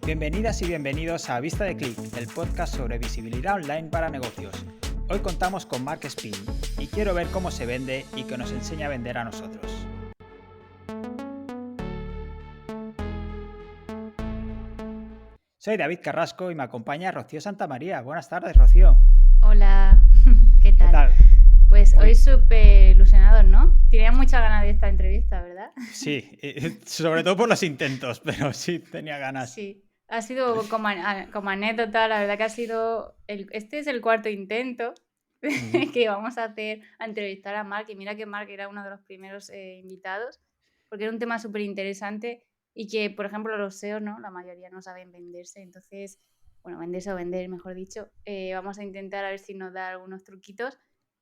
Bienvenidas y bienvenidos a Vista de Click, el podcast sobre visibilidad online para negocios. Hoy contamos con Mark Spin y quiero ver cómo se vende y que nos enseña a vender a nosotros. Soy David Carrasco y me acompaña Rocío Santamaría. Buenas tardes, Rocío. Hola, ¿qué ¿Qué tal? tal? Pues hoy súper ilusionados, ¿no? Tenía muchas ganas de esta entrevista, ¿verdad? Sí, sobre todo por los intentos, pero sí tenía ganas. Sí, ha sido como anécdota, la verdad que ha sido, este es el cuarto intento que vamos a hacer a entrevistar a Mark, y mira que Mark era uno de los primeros invitados, porque era un tema súper interesante y que, por ejemplo, los SEOs, ¿no? La mayoría no saben venderse, entonces, bueno, venderse o vender, mejor dicho, vamos a intentar a ver si nos da algunos truquitos.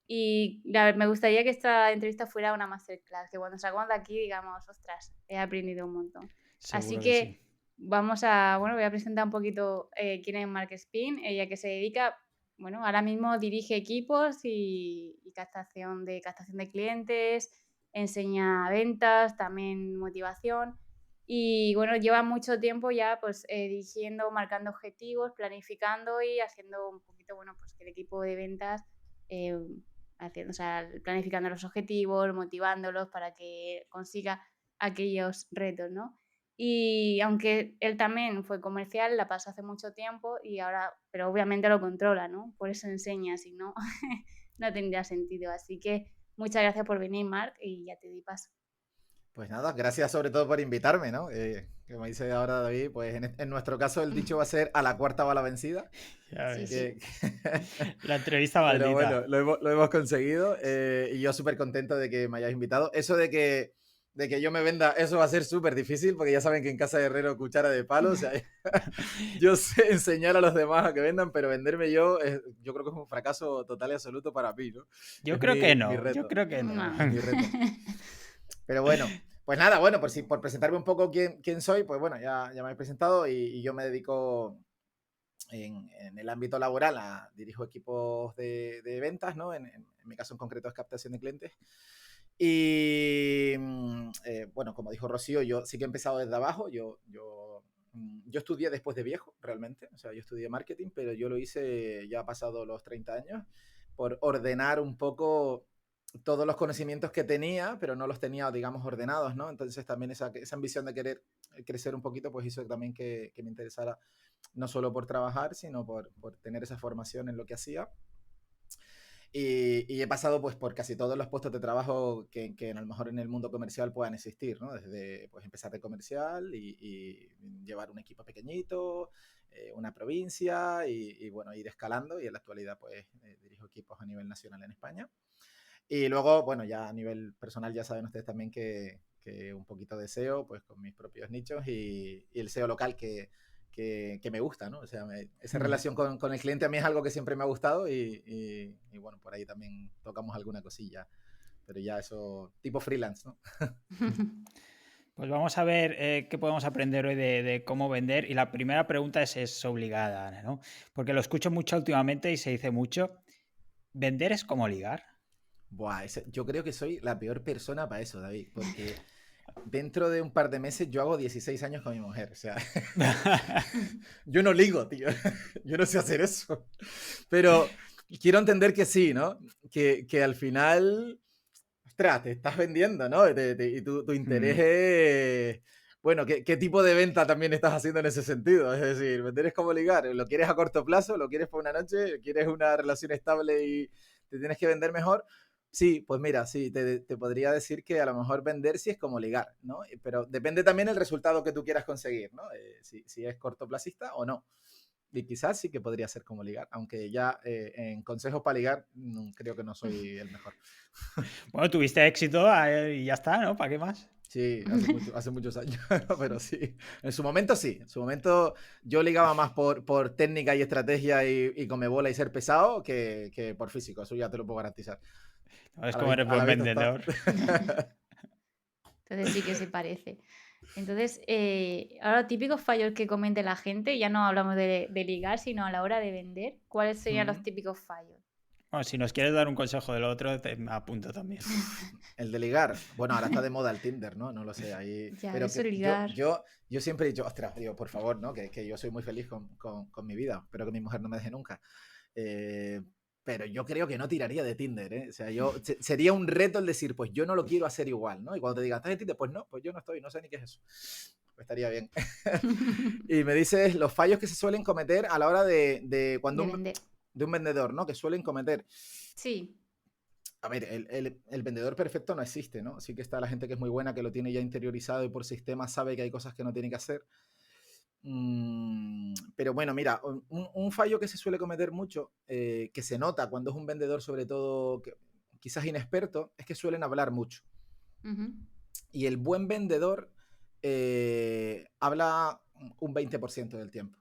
Y me gustaría que esta entrevista fuera una masterclass, que cuando salgamos de aquí digamos, ostras, he aprendido un montón. Así Seguro que sí. que voy a presentar un poquito quién es Mark Spin, ella que se dedica, bueno, ahora mismo dirige equipos y captación de clientes, enseña ventas, también motivación. Y bueno, lleva mucho tiempo ya pues dirigiendo, marcando objetivos, planificando y haciendo un poquito, bueno, pues que el equipo de ventas eh, o sea, planificando los objetivos, motivándolos para que consiga aquellos retos, ¿no? Y aunque él también fue comercial, la pasó hace mucho tiempo y ahora, pero obviamente lo controla, ¿no? Por eso enseña, si no, no tendría sentido. Así que muchas gracias por venir, Marc, y ya te di paso. Pues nada, gracias sobre todo por invitarme, ¿no? Como dice ahora David, pues en nuestro caso el dicho va a ser a la cuarta va la vencida. Ya Sí, ves. sí. La entrevista Pero maldita. bueno, lo hemos conseguido y yo súper contento de que me hayáis invitado. Eso de que yo me venda, eso va a ser súper difícil porque ya saben que en casa de herrero cuchara de palo, o sea, yo sé enseñar a los demás a que vendan, pero venderme yo creo que es un fracaso total y absoluto para mí, ¿no? Yo Es creo que mi no, yo reto. creo que no. No. Es mi reto. Pero bueno, pues nada, bueno, por presentarme un poco quién soy, pues bueno, ya me he presentado y yo me dedico en el ámbito laboral dirijo equipos de ventas, ¿no? En mi caso en concreto es captación de clientes. Y bueno, como dijo Rocío, yo sí que he empezado desde abajo. Yo estudié después de viejo, realmente. O sea, yo estudié marketing, pero yo lo hice ya pasado los 30 años por ordenar un poco todos los conocimientos que tenía, pero no los tenía, digamos, ordenados, ¿no? Entonces también esa ambición de querer crecer un poquito, pues hizo también que me interesara no solo por trabajar, sino por tener esa formación en lo que hacía. Y he pasado pues por casi todos los puestos de trabajo que a lo mejor en el mundo comercial puedan existir, ¿no? Desde pues empezar de comercial y llevar un equipo pequeñito, una provincia y bueno, ir escalando y en la actualidad pues dirijo equipos a nivel nacional en España. Y luego, bueno, ya a nivel personal ya saben ustedes también que un poquito de SEO, pues con mis propios nichos y el SEO local que me gusta, ¿no? O sea, esa relación con el cliente a mí es algo que siempre me ha gustado y bueno, por ahí también tocamos alguna cosilla, pero ya eso, tipo freelance, ¿no? Pues vamos a ver qué podemos aprender hoy de cómo vender. Y la primera pregunta es obligada, ¿no? Porque lo escucho mucho últimamente y se dice mucho. ¿Vender es como ligar? Buah, yo creo que soy la peor persona para eso, David, porque dentro de un par de meses yo hago 16 años con mi mujer, o sea, yo no ligo, tío, yo no sé hacer eso, pero quiero entender que sí, ¿no? Que al final, ostras, te estás vendiendo, ¿no? Y tu interés es, bueno, ¿qué tipo de venta también estás haciendo en ese sentido? Es decir, vender es como ligar, ¿lo quieres a corto plazo? ¿Lo quieres por una noche? ¿Quieres una relación estable y te tienes que vender mejor? Sí, pues mira, sí, te podría decir que a lo mejor vender sí es como ligar, ¿no? Pero depende también el resultado que tú quieras conseguir, ¿no? Si es cortoplacista o no. Y quizás sí que podría ser como ligar, aunque ya en consejos para ligar creo que no soy el mejor. Bueno, tuviste éxito y ya está, ¿no? ¿Para qué más? Sí, hace muchos años, pero sí. En su momento sí. En su momento yo ligaba más por técnica y estrategia y come bola y ser pesado que por físico. Eso ya te lo puedo garantizar. No, es como eres A la buen vista está. vendedor. Entonces sí que se parece. Entonces, ahora típicos fallos que comete la gente, ya no hablamos de ligar, sino a la hora de vender. ¿Cuáles serían los típicos fallos? Bueno, si nos quieres dar un consejo del otro, te me apunto también. El de ligar. Bueno, ahora está de moda el Tinder, ¿no? No lo sé. Ahí... Ya, Pero eso que ligar. yo siempre he dicho, ostras, digo, por favor, ¿no? Que yo soy muy feliz con mi vida. Espero que mi mujer no me deje nunca. Eh, pero yo creo que no tiraría de Tinder, ¿eh? O sea, sería un reto el decir, pues yo no lo quiero hacer igual, ¿no? Y cuando te digan, ¿estás en Tinder? Pues no, pues yo no estoy, no sé ni qué es eso. Pues estaría bien. Y me dices los fallos que se suelen cometer a la hora de cuando De vender. de un vendedor, ¿no? Que suelen cometer. Sí. A ver, el vendedor perfecto no existe, ¿no? Sí que está la gente que es muy buena, que lo tiene ya interiorizado y por sistema sabe que hay cosas que no tiene que hacer. Pero bueno, mira, un fallo que se suele cometer mucho, que se nota cuando es un vendedor, sobre todo quizás inexperto, es que suelen hablar mucho. Ujú. Y el buen vendedor habla un 20% del tiempo.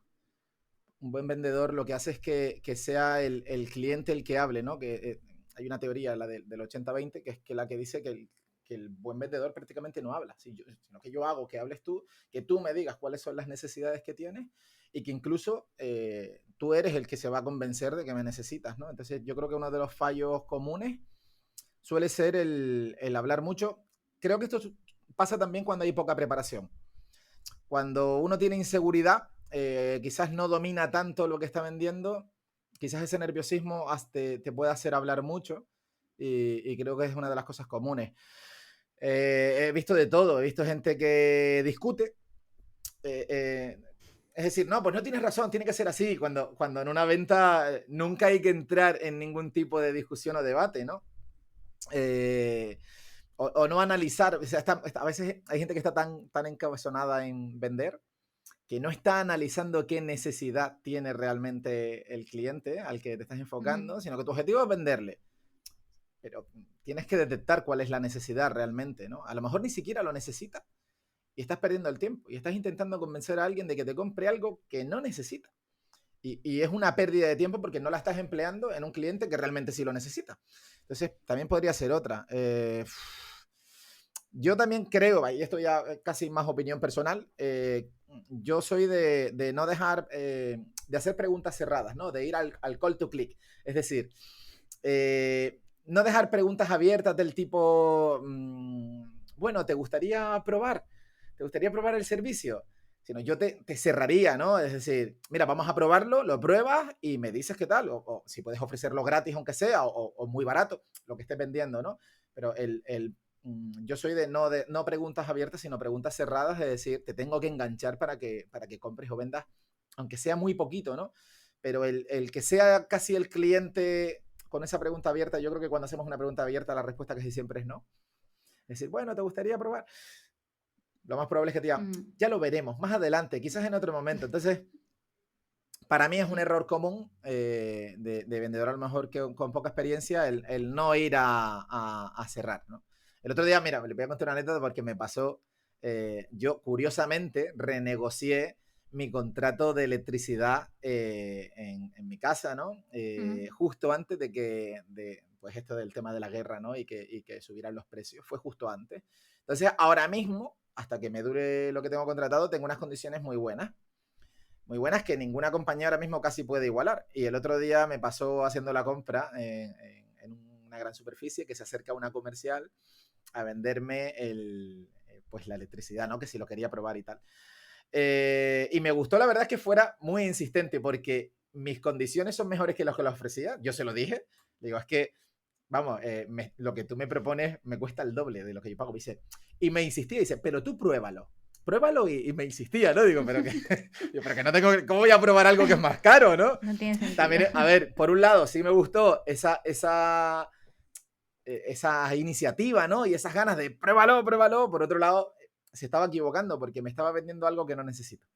Un buen vendedor lo que hace es que sea el cliente el que hable, ¿no? Que hay una teoría, la del 80-20, que es la que dice que el buen vendedor prácticamente no habla, sino que yo hago que hables tú, que tú me digas cuáles son las necesidades que tienes y que incluso tú eres el que se va a convencer de que me necesitas, ¿no? Entonces yo creo que uno de los fallos comunes suele ser el hablar mucho. Creo que esto pasa también cuando hay poca preparación. Cuando uno tiene inseguridad, quizás no domina tanto lo que está vendiendo, quizás ese nerviosismo te puede hacer hablar mucho y creo que es una de las cosas comunes. He visto de todo, he visto gente que discute, es decir, no, pues no tienes razón, tiene que ser así, cuando en una venta nunca hay que entrar en ningún tipo de discusión o debate, ¿no? O no analizar, o sea, a veces hay gente que está tan encabezonada en vender que no está analizando qué necesidad tiene realmente el cliente al que te estás enfocando, sino que tu objetivo es venderle. Pero tienes que detectar cuál es la necesidad realmente, ¿no? A lo mejor ni siquiera lo necesita y estás perdiendo el tiempo y estás intentando convencer a alguien de que te compre algo que no necesita. Y es una pérdida de tiempo porque no la estás empleando en un cliente que realmente sí lo necesita. Entonces, también podría ser otra. Yo también creo, y esto ya es casi más opinión personal, yo soy de no dejar, de hacer preguntas cerradas, ¿no? De ir al call to click. Es decir, no dejar preguntas abiertas del tipo, bueno, ¿te gustaría probar? ¿Te gustaría probar el servicio? Sino yo te cerraría, ¿no? Es decir, mira, vamos a probarlo, lo pruebas y me dices qué tal, o si puedes ofrecerlo gratis aunque sea, o muy barato, lo que estés vendiendo, ¿no? Pero yo soy de no preguntas abiertas, sino preguntas cerradas, es decir, te tengo que enganchar para que compres o vendas, aunque sea muy poquito, ¿no? Pero el que sea casi el cliente con esa pregunta abierta, yo creo que cuando hacemos una pregunta abierta, la respuesta casi siempre es no. Es decir, bueno, ¿te gustaría probar? Lo más probable es que te digan, ya lo veremos, más adelante, quizás en otro momento. Entonces, para mí es un error común de vendedor a lo mejor que con poca experiencia el no ir a cerrar, ¿no? El otro día, mira, le voy a contar una anécdota porque me pasó, yo curiosamente renegocié mi contrato de electricidad en mi casa, ¿no? Justo antes pues esto del tema de la guerra, ¿no? Y que subieran los precios, fue justo antes. Entonces, ahora mismo, hasta que me dure lo que tengo contratado, tengo unas condiciones muy buenas que ninguna compañía ahora mismo casi puede igualar. Y el otro día me pasó haciendo la compra en una gran superficie que se acerca a una comercial a venderme pues la electricidad, ¿no? Que si lo quería probar y tal. Y me gustó, la verdad, es que fuera muy insistente porque mis condiciones son mejores que las que le ofrecía. Yo se lo dije. Digo, es que, vamos, lo que tú me propones me cuesta el doble de lo que yo pago. Y me insistía, dice, pero tú pruébalo. Pruébalo y me insistía, ¿no? Digo, pero que no tengo, ¿cómo voy a probar algo que es más caro, no? No tiene sentido. También, a ver, por un lado, sí me gustó esa iniciativa, ¿no? Y esas ganas de pruébalo, pruébalo. Por otro lado, se estaba equivocando porque me estaba vendiendo algo que no necesito,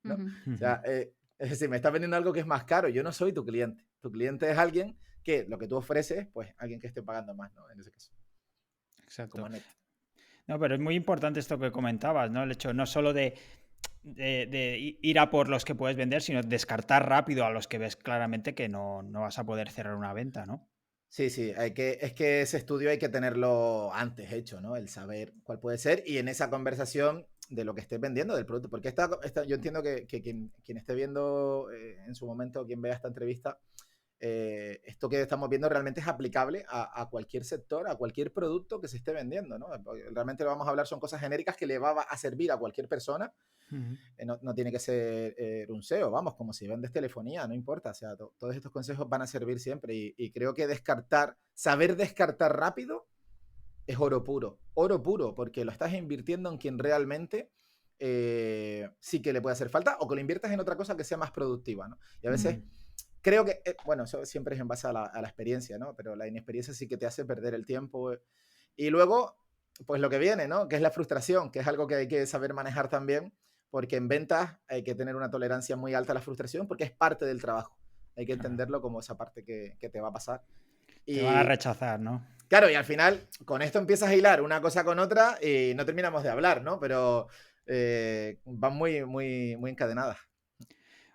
¿no? O sea, es decir, me estás vendiendo algo que es más caro. Yo no soy tu cliente. Tu cliente es alguien que lo que tú ofreces, pues alguien que esté pagando más, ¿no? En ese caso. Exacto. Como net. No, pero es muy importante esto que comentabas, ¿no? El hecho no solo de ir a por los que puedes vender, sino descartar rápido a los que ves claramente que no vas a poder cerrar una venta, ¿no? Sí, es que ese estudio hay que tenerlo antes hecho, ¿no? El saber cuál puede ser y en esa conversación de lo que estés vendiendo, del producto. Porque yo entiendo que quien esté viendo en su momento, quien vea esta entrevista, esto que estamos viendo realmente es aplicable a cualquier sector, a cualquier producto que se esté vendiendo, ¿no? Realmente lo vamos a hablar, son cosas genéricas que le va a servir a cualquier persona. No tiene que ser un SEO, vamos, como si vendes telefonía, no importa. O sea, todos estos consejos van a servir siempre y creo que saber descartar rápido es oro puro, porque lo estás invirtiendo en quien realmente sí que le puede hacer falta o que lo inviertas en otra cosa que sea más productiva, ¿no? Y a veces creo que, bueno, eso siempre es en base a la experiencia, ¿no? Pero la inexperiencia sí que te hace perder el tiempo. Y luego, pues lo que viene, ¿no? Que es la frustración, que es algo que hay que saber manejar también, porque en ventas hay que tener una tolerancia muy alta a la frustración, porque es parte del trabajo. Hay que entenderlo como esa parte que te va a pasar. Te van a rechazar, ¿no? Claro, y al final con esto empiezas a hilar una cosa con otra y no terminamos de hablar, ¿no? Pero van muy, muy, muy encadenadas.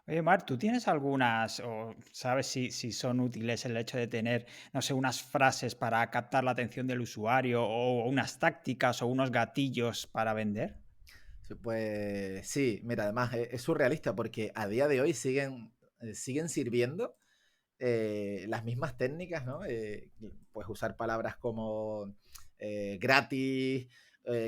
Oye, Mar, ¿tú tienes algunas, o sabes si son útiles el hecho de tener, no sé, unas frases para captar la atención del usuario o unas tácticas o unos gatillos para vender? Pues sí, mira, además es surrealista porque a día de hoy siguen sirviendo las mismas técnicas, ¿no? Pues usar palabras como gratis,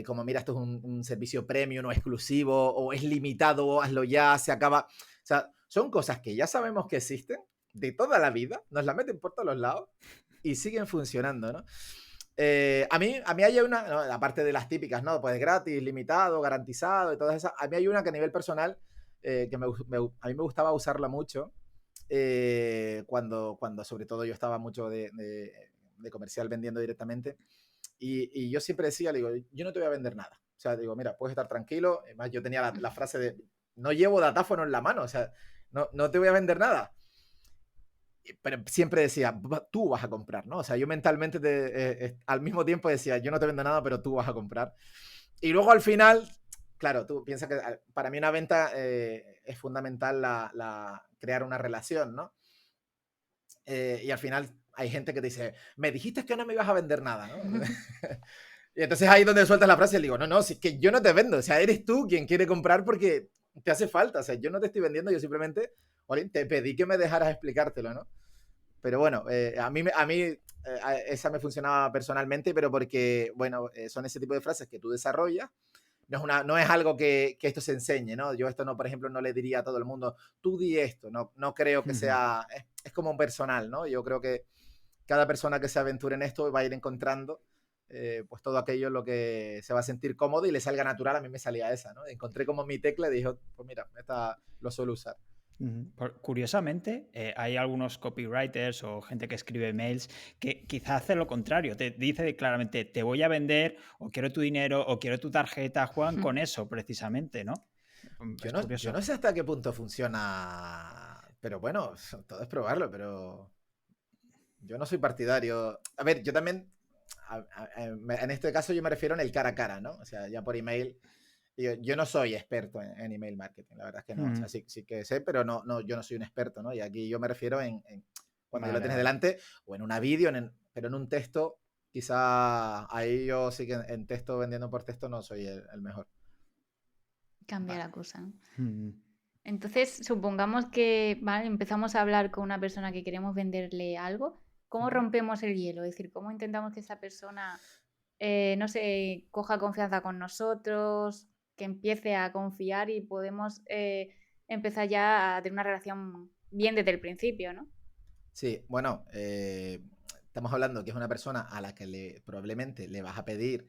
como mira, esto es un servicio premium o exclusivo, o es limitado, hazlo ya, se acaba. O sea, son cosas que ya sabemos que existen de toda la vida, nos la meten por todos los lados y siguen funcionando, ¿no? A mí hay una, ¿no? Aparte de las típicas, ¿no? Pues gratis, limitado, garantizado y todas esas, a mí hay una que a nivel personal que a mí me gustaba usarla mucho cuando sobre todo yo estaba mucho de comercial vendiendo directamente y yo siempre decía, digo, yo no te voy a vender nada. O sea, digo, mira, puedes estar tranquilo. Además, yo tenía la frase de, no llevo datáfono en la mano, o sea, no te voy a vender nada. Pero siempre decía, tú vas a comprar, ¿no? O sea, yo mentalmente al mismo tiempo decía, yo no te vendo nada, pero tú vas a comprar. Y luego al final, claro, tú piensas que para mí una venta es fundamental crear una relación, ¿no? Y al final hay gente que te dice, me dijiste que no me ibas a vender nada, ¿no? Y entonces ahí es donde sueltas la frase y le digo, no, si es que yo no te vendo, o sea, eres tú quien quiere comprar porque te hace falta, o sea, yo no te estoy vendiendo, yo simplemente, Olin, te pedí que me dejaras explicártelo, ¿no? Pero bueno, a mí esa me funcionaba personalmente, pero porque, bueno, son ese tipo de frases que tú desarrollas. No es algo que esto se enseñe, ¿no? Yo esto no, por ejemplo, no le diría a todo el mundo, tú di esto, no creo que sea, es como un personal, ¿no? Yo creo que cada persona que se aventure en esto va a ir encontrando pues todo aquello en lo que se va a sentir cómodo y le salga natural. A mí me salía esa, ¿no? Encontré como mi tecla y dije, pues mira, esta lo suelo usar. Curiosamente, hay algunos copywriters o gente que escribe mails que quizá hace lo contrario. Te dice claramente, te voy a vender, o quiero tu dinero, o quiero tu tarjeta. Juegan con eso precisamente, ¿no? Yo Es no curioso. sé hasta qué punto funciona, pero bueno, todo es probarlo, pero yo no soy partidario. A ver, yo también, en este caso yo me refiero en el cara a cara, ¿no? O sea, ya por email. Yo no soy experto en email marketing, la verdad es que no. O sea, sí que sé, pero yo no soy un experto, ¿no? Y aquí yo me refiero en cuando lo tienes delante, o en una vídeo, pero en un texto, quizá ahí yo sí que en texto, vendiendo por texto, no soy el mejor. Cambia la cosa, ¿no? Entonces, supongamos que empezamos a hablar con una persona que queremos venderle algo. ¿Cómo rompemos el hielo? Es decir, ¿cómo intentamos que esa persona, no sé, coja confianza con nosotros, que empiece a confiar y podemos empezar ya a tener una relación bien desde el principio, ¿no? Sí, bueno, estamos hablando que es una persona a la que probablemente le vas a pedir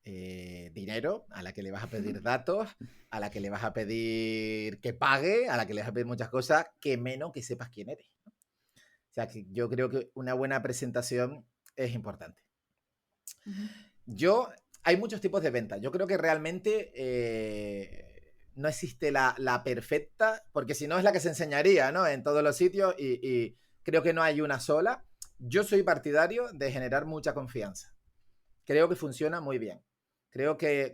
dinero, a la que le vas a pedir datos, a la que le vas a pedir que pague, a la que le vas a pedir muchas cosas, que menos que sepas quién eres, ¿no? O sea, que yo creo que una buena presentación es importante. Hay muchos tipos de ventas. Yo creo que realmente no existe la perfecta, porque si no es la que se enseñaría, ¿no? En todos los sitios y creo que no hay una sola. Yo soy partidario de generar mucha confianza. Creo que funciona muy bien. Creo que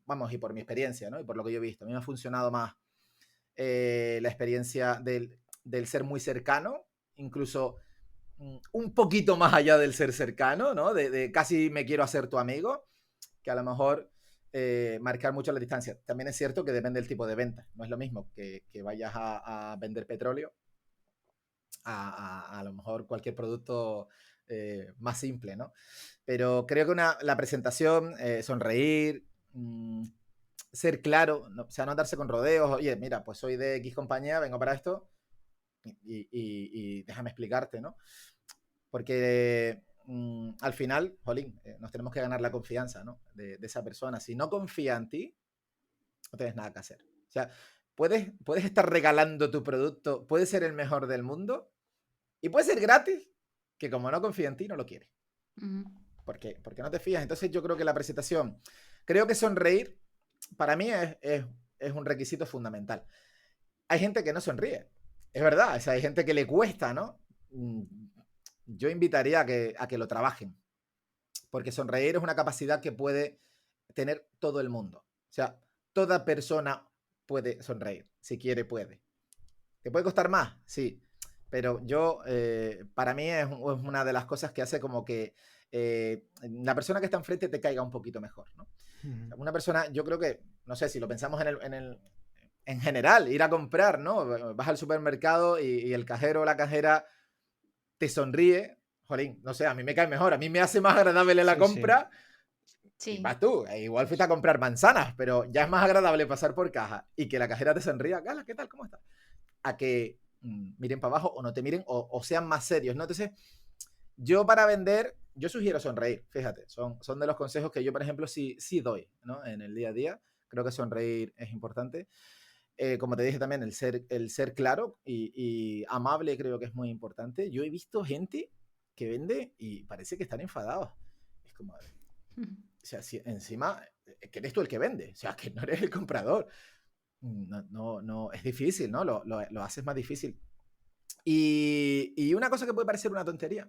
vamos, y por mi experiencia, ¿no? Y por lo que yo he visto, a mí me ha funcionado más la experiencia del ser muy cercano, incluso un poquito más allá del ser cercano, ¿no? De casi me quiero hacer tu amigo, que a lo mejor marcar mucho la distancia. También es cierto que depende del tipo de venta. No es lo mismo que vayas a vender petróleo a lo mejor cualquier producto más simple, ¿no? Pero creo que la presentación, sonreír, ser claro, ¿no? O sea, no andarse con rodeos. Oye, mira, pues soy de X compañía, vengo para esto y déjame explicarte, ¿no? Porque al final, jolín, nos tenemos que ganar la confianza, ¿no? de esa persona. Si no confía en ti, no tienes nada que hacer. O sea, puedes estar regalando tu producto, puede ser el mejor del mundo y puede ser gratis, que como no confía en ti, no lo quiere. ¿Por qué? Porque no te fías. Entonces yo creo que la presentación, creo que sonreír, para mí es un requisito fundamental. Hay gente que no sonríe, es verdad, o sea, hay gente que le cuesta, ¿no? Yo invitaría a que lo trabajen, porque sonreír es una capacidad que puede tener todo el mundo. O sea, toda persona puede sonreír, si quiere puede. ¿Te puede costar más? Sí, pero para mí es una de las cosas que hace como que la persona que está enfrente te caiga un poquito mejor, ¿no? Una persona, yo creo que, no sé, si lo pensamos en general, ir a comprar, ¿no? Vas al supermercado y el cajero o la cajera te sonríe, jolín, no sé, a mí me cae mejor, a mí me hace más agradable la compra. Sí. Y vas tú, igual fuiste a comprar manzanas, pero ya es más agradable pasar por caja y que la cajera te sonría, Gala, ¿qué tal? ¿Cómo estás? A que miren para abajo o no te miren o sean más serios, ¿no? Entonces, yo para vender, yo sugiero sonreír, fíjate, son de los consejos que yo, por ejemplo, sí doy, ¿no? En el día a día, creo que sonreír es importante. Como te dije también, el ser claro y amable creo que es muy importante. Yo he visto gente que vende y parece que están enfadados. Es como, o sea, si encima que eres tú el que vende, o sea, que no eres el comprador. No, es difícil, ¿no? Lo haces más difícil. Y una cosa que puede parecer una tontería,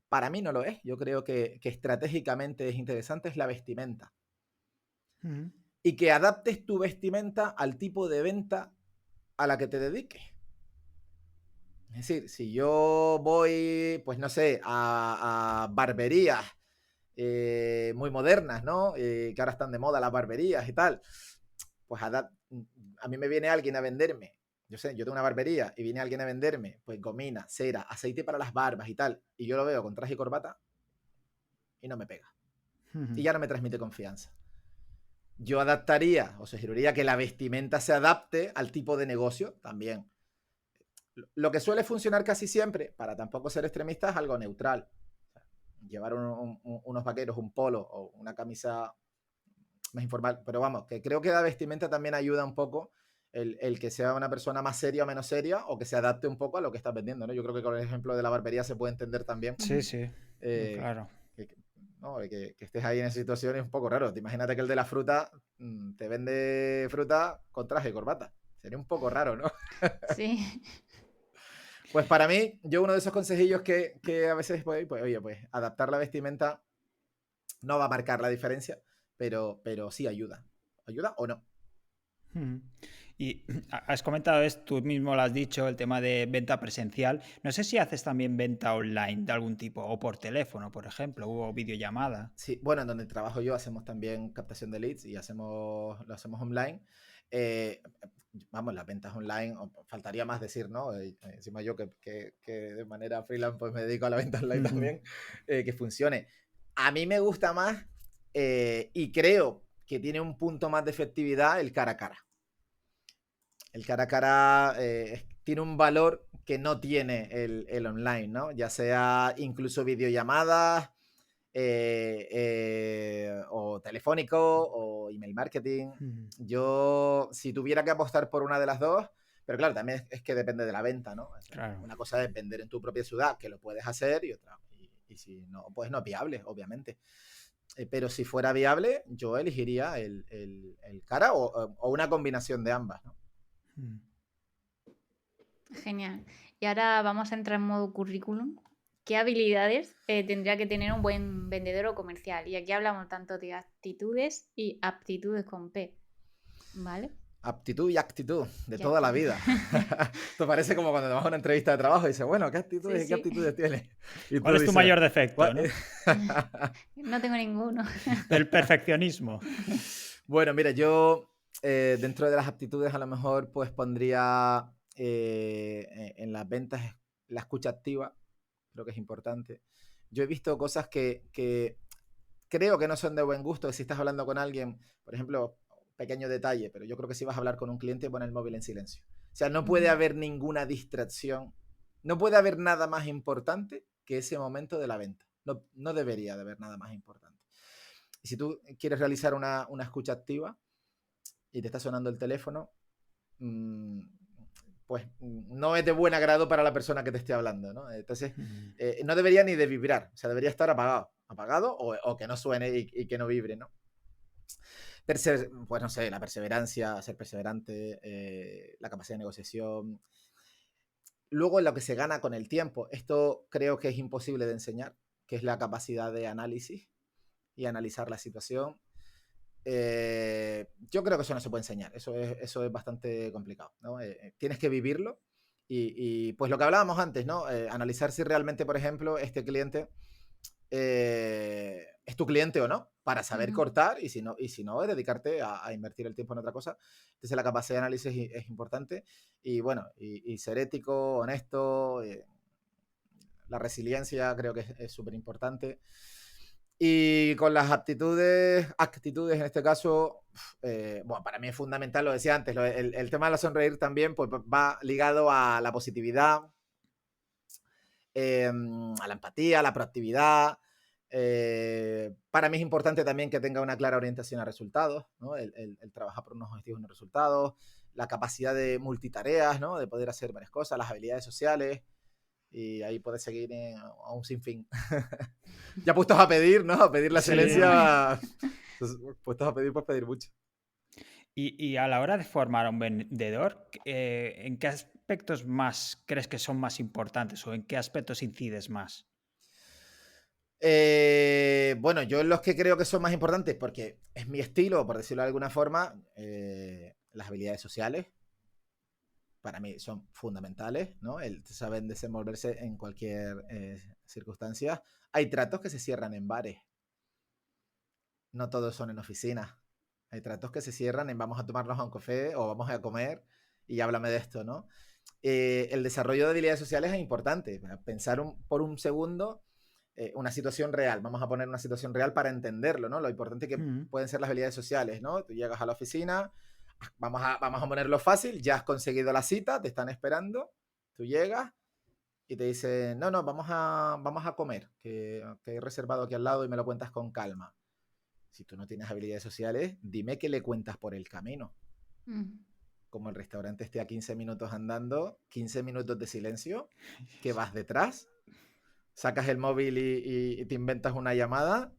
para mí no lo es. Yo creo que estratégicamente es interesante, es la vestimenta. Y que adaptes tu vestimenta al tipo de venta a la que te dediques. Es decir, si yo voy, pues no sé, a barberías muy modernas, ¿no? Que ahora están de moda las barberías y tal, pues a mí me viene alguien a venderme, yo tengo una barbería y viene alguien a venderme, pues gomina, cera, aceite para las barbas y tal, y yo lo veo con traje y corbata y no me pega. Y ya no me transmite confianza. Yo adaptaría o sugeriría que la vestimenta se adapte al tipo de negocio también. Lo que suele funcionar casi siempre, para tampoco ser extremista, es algo neutral. O sea, llevar unos vaqueros, un polo o una camisa más informal. Pero vamos, que creo que la vestimenta también ayuda un poco el que sea una persona más seria o menos seria o que se adapte un poco a lo que estás vendiendo, ¿no? Yo creo que con el ejemplo de la barbería se puede entender también. Sí, claro. Que estés ahí en esa situación es un poco raro. Imagínate que el de la fruta te vende fruta con traje y corbata. Sería un poco raro, ¿no? Sí. Pues para mí, yo uno de esos consejillos que a veces, pues, oye, pues adaptar la vestimenta no va a marcar la diferencia, pero sí ayuda. ¿Ayuda o no? Y has comentado esto, tú mismo lo has dicho, el tema de venta presencial. No sé si haces también venta online de algún tipo, o por teléfono, por ejemplo, o videollamada. Sí, bueno, en donde trabajo yo hacemos también captación de leads y lo hacemos online. Vamos, las ventas online, faltaría más decir, ¿no? Encima yo que de manera freelance pues me dedico a la venta online también, que funcione. A mí me gusta más y creo que tiene un punto más de efectividad el cara a cara. El cara a cara tiene un valor que no tiene el online, ¿no? Ya sea incluso videollamadas o telefónico o email marketing. Yo, si tuviera que apostar por una de las dos, pero claro, también es que depende de la venta, ¿no? Claro. Una cosa es vender en tu propia ciudad, que lo puedes hacer, y otra, y si no, pues no es viable, obviamente. Pero si fuera viable, yo elegiría el cara o una combinación de ambas, ¿no? Genial. Y ahora vamos a entrar en modo currículum. ¿Qué habilidades tendría que tener un buen vendedor o comercial? Y aquí hablamos tanto de actitudes y aptitudes con P, ¿vale? Aptitud y actitud de toda la vida. Esto parece como cuando te vas a una entrevista de trabajo y dices, bueno, ¿qué actitudes y qué aptitudes tienes? Y ¿Cuál es tu mayor defecto? ¿No? No tengo ninguno. Del perfeccionismo. Bueno, mira, yo dentro de las aptitudes a lo mejor pues pondría en las ventas la escucha activa, creo que es importante. Yo he visto cosas que creo que no son de buen gusto, que si estás hablando con alguien, por ejemplo, pequeño detalle, pero yo creo que si vas a hablar con un cliente, pon el móvil en silencio. O sea, no puede haber ninguna distracción, no puede haber nada más importante que ese momento de la venta. No, no debería de haber nada más importante. Y si tú quieres realizar una escucha activa y te está sonando el teléfono, pues no es de buen agrado para la persona que te esté hablando, ¿no? Entonces, no debería ni de vibrar, o sea, debería estar apagado o que no suene y que no vibre, ¿no? Pues no sé, la perseverancia, ser perseverante, la capacidad de negociación. Luego, lo que se gana con el tiempo, esto creo que es imposible de enseñar, que es la capacidad de análisis y analizar la situación. Yo creo que eso no se puede enseñar, eso es bastante complicado, ¿no? Tienes que vivirlo y pues lo que hablábamos antes, ¿no? Analizar si realmente, por ejemplo, este cliente es tu cliente o no, para saber cortar y si no, dedicarte a invertir el tiempo en otra cosa. Entonces la capacidad de análisis es importante y bueno, y ser ético, honesto, la resiliencia creo que es súper importante. Y con las actitudes en este caso, bueno, para mí es fundamental, lo decía antes, el tema de la sonreír también pues, va ligado a la positividad, a la empatía, a la proactividad. Para mí es importante también que tenga una clara orientación a resultados, ¿no? El trabajar por unos objetivos y unos resultados, la capacidad de multitareas, ¿no? De poder hacer varias cosas, las habilidades sociales. Y ahí puedes seguir a un sinfín. Ya puestos a pedir, ¿no? A pedir la excelencia. Puestos a pedir, pues pedir mucho. Y a la hora de formar a un vendedor, ¿en qué aspectos más crees que son más importantes o en qué aspectos incides más? Bueno, yo en los que creo que son más importantes, porque es mi estilo, por decirlo de alguna forma, las habilidades sociales para mí son fundamentales, ¿no? El saber desenvolverse en cualquier circunstancia. Hay tratos que se cierran en bares. No todos son en oficinas. Hay tratos que se cierran en vamos a tomarnos a un café o vamos a comer y háblame de esto, ¿no? El desarrollo de habilidades sociales es importante. Pensar por un segundo una situación real. Vamos a poner una situación real para entenderlo, ¿no? Lo importante que pueden ser las habilidades sociales, ¿no? Tú llegas a la oficina, vamos a ponerlo fácil, ya has conseguido la cita, te están esperando, tú llegas y te dicen, no, vamos a comer, que he reservado aquí al lado y me lo cuentas con calma. Si tú no tienes habilidades sociales, dime qué le cuentas por el camino. Como el restaurante esté a 15 minutos andando, 15 minutos de silencio, que vas detrás, sacas el móvil y te inventas una llamada.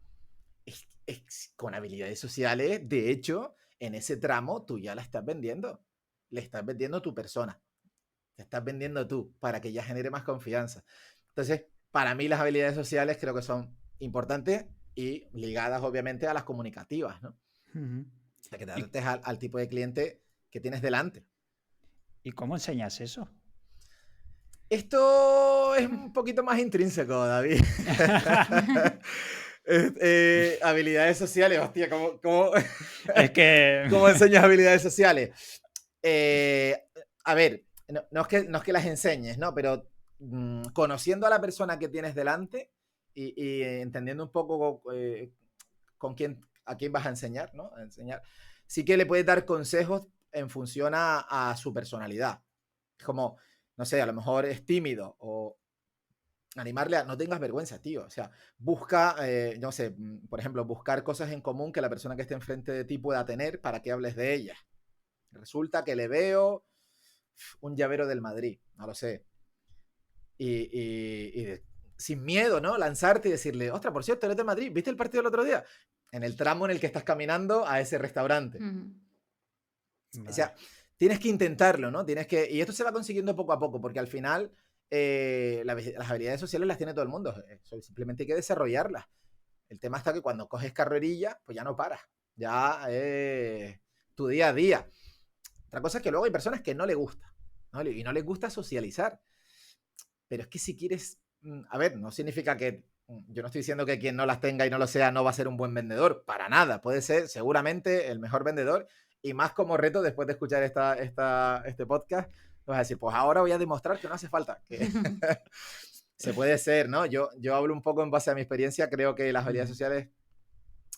Con habilidades sociales, de hecho, en ese tramo tú ya la estás vendiendo. Le estás vendiendo tu persona. Te estás vendiendo tú para que ya genere más confianza. Entonces, para mí las habilidades sociales creo que son importantes y ligadas obviamente a las comunicativas, ¿no? De que te adaptes al tipo de cliente que tienes delante. ¿Y cómo enseñas eso? Esto es un poquito más intrínseco, David. Habilidades sociales, hostia, ¿cómo Es que... ¿Cómo enseñas habilidades sociales? A ver, no es que las enseñes, ¿no? Pero conociendo a la persona que tienes delante y entendiendo un poco a quién vas a enseñar, ¿no? A enseñar, sí que le puedes dar consejos en función a su personalidad. Como, no sé, a lo mejor es tímido o animarle a no tengas vergüenza, tío. O sea, busca, no sé, por ejemplo, buscar cosas en común que la persona que esté enfrente de ti pueda tener para que hables de ellas. Resulta que le veo un llavero del Madrid, no lo sé. Sin miedo, ¿no? Lanzarte y decirle, ostras, por cierto, eres de Madrid, ¿viste el partido el otro día? En el tramo en el que estás caminando a ese restaurante. Vale. O sea, tienes que intentarlo, ¿no? Y esto se va consiguiendo poco a poco, porque al final las habilidades sociales las tiene todo el mundo. Simplemente hay que desarrollarlas. El tema está que cuando coges carrerilla, pues ya no paras. Ya tu día a día. Otra cosa es que luego hay personas que no les gusta, ¿no? Y no les gusta socializar. Pero es que si quieres... A ver, no significa que yo no estoy diciendo que quien no las tenga y no lo sea no va a ser un buen vendedor, para nada. Puede ser seguramente el mejor vendedor y más como reto después de escuchar este podcast, vas a decir, pues ahora voy a demostrar que no hace falta, que se puede ser, ¿no? Yo hablo un poco en base a mi experiencia, creo que las habilidades sociales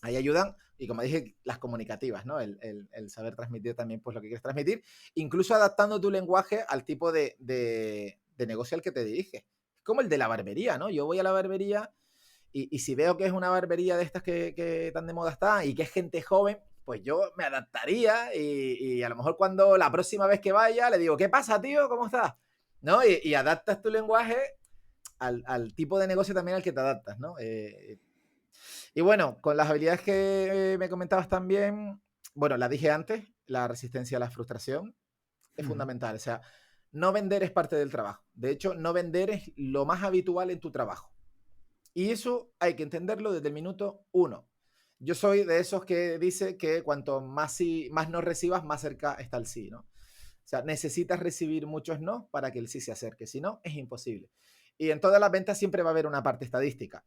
ahí ayudan y como dije, las comunicativas, ¿no? El saber transmitir también pues lo que quieres transmitir, incluso adaptando tu lenguaje al tipo de negocio al que te diriges. Es como el de la barbería, ¿no? Yo voy a la barbería y si veo que es una barbería de estas que tan de moda está y que es gente joven, pues yo me adaptaría y a lo mejor cuando la próxima vez que vaya le digo, ¿qué pasa, tío? ¿Cómo estás? ¿No? Y adaptas tu lenguaje al tipo de negocio también al que te adaptas, ¿no? Y bueno, con las habilidades que me comentabas también, bueno, la dije antes, la resistencia a la frustración es fundamental. O sea, no vender es parte del trabajo. De hecho, no vender es lo más habitual en tu trabajo. Y eso hay que entenderlo desde el minuto 1. Yo soy de esos que dice que cuanto más sí, más no recibas, más cerca está el sí, ¿no? O sea, necesitas recibir muchos no para que el sí se acerque. Si no, es imposible. Y en todas las ventas siempre va a haber una parte estadística.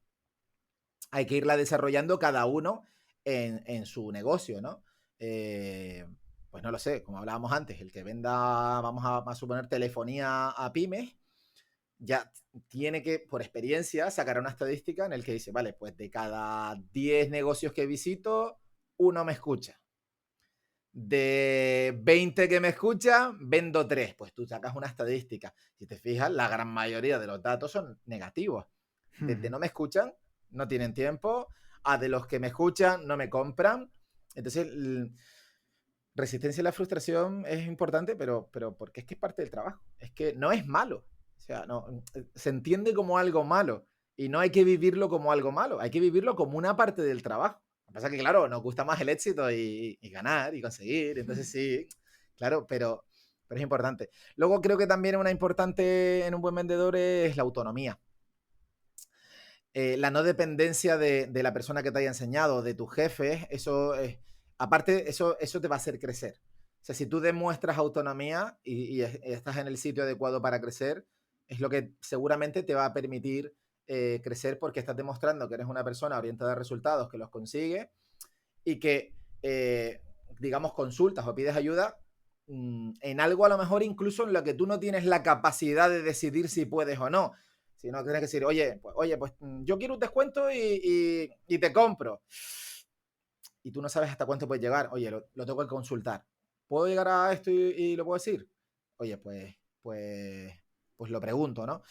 Hay que irla desarrollando cada uno en su negocio, ¿no? Pues no lo sé, como hablábamos antes, el que venda, vamos a suponer, telefonía a pymes, ya tiene que, por experiencia, sacar una estadística en el que dice, vale, pues de cada 10 negocios que visito, uno me escucha. De 20 que me escuchan, vendo 3. Pues tú sacas una estadística. Si te fijas, la gran mayoría de los datos son negativos. Desde no me escuchan, no tienen tiempo, a de los que me escuchan, no me compran. Entonces, resistencia a la frustración es importante, pero porque es que es parte del trabajo. Es que no es malo. O sea, no, se entiende como algo malo y no hay que vivirlo como algo malo, hay que vivirlo como una parte del trabajo. Lo que pasa es que, claro, nos gusta más el éxito y ganar y conseguir, entonces sí, claro, pero es importante. Luego creo que también una importante en un buen vendedor es la autonomía. La no dependencia de la persona que te haya enseñado, de tus jefes, eso es, aparte, eso te va a hacer crecer. O sea, si tú demuestras autonomía y estás en el sitio adecuado para crecer, es lo que seguramente te va a permitir crecer porque estás demostrando que eres una persona orientada a resultados, que los consigue y que, digamos, consultas o pides ayuda en algo a lo mejor incluso en lo que tú no tienes la capacidad de decidir si puedes o no. Si no, tienes que decir, oye, pues yo quiero un descuento y te compro. Y tú no sabes hasta cuánto puedes llegar. Oye, lo tengo que consultar. ¿Puedo llegar a esto y lo puedo decir? Oye, pues lo pregunto, ¿no?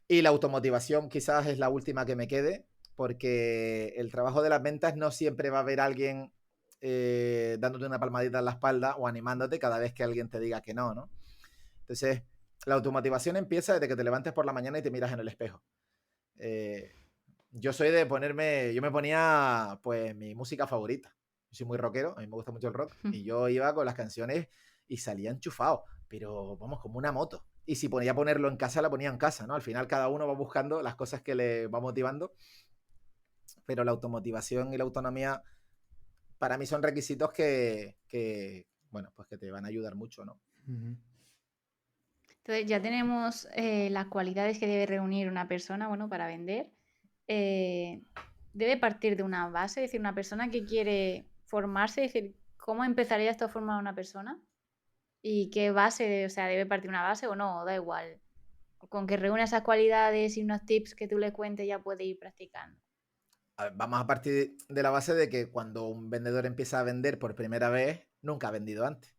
Y la automotivación quizás es la última que me quede, porque el trabajo de las ventas no siempre va a haber alguien dándote una palmadita en la espalda o animándote cada vez que alguien te diga que no, ¿no? Entonces, la automotivación empieza desde que te levantes por la mañana y te miras en el espejo. Yo soy de ponerme, yo me ponía pues mi música favorita. Yo soy muy rockero, a mí me gusta mucho el rock, y yo iba con las canciones y salía enchufado, pero vamos, como una moto. Y si ponía ponerlo en casa, la ponía en casa, ¿no? Al final cada uno va buscando las cosas que le va motivando, pero la automotivación y la autonomía para mí son requisitos bueno, pues que te van a ayudar mucho, ¿no? Entonces ya tenemos las cualidades que debe reunir una persona, bueno, para vender. Debe partir de una base, es decir, una persona que quiere formarse, es decir, ¿cómo empezaría esto a formar una persona? ¿Y qué base, o sea, debe partir una base o no? Da igual. Con que reúna esas cualidades y unos tips que tú le cuentes ya puede ir practicando. A ver, vamos a partir de la base de que cuando un vendedor empieza a vender por primera vez, nunca ha vendido antes.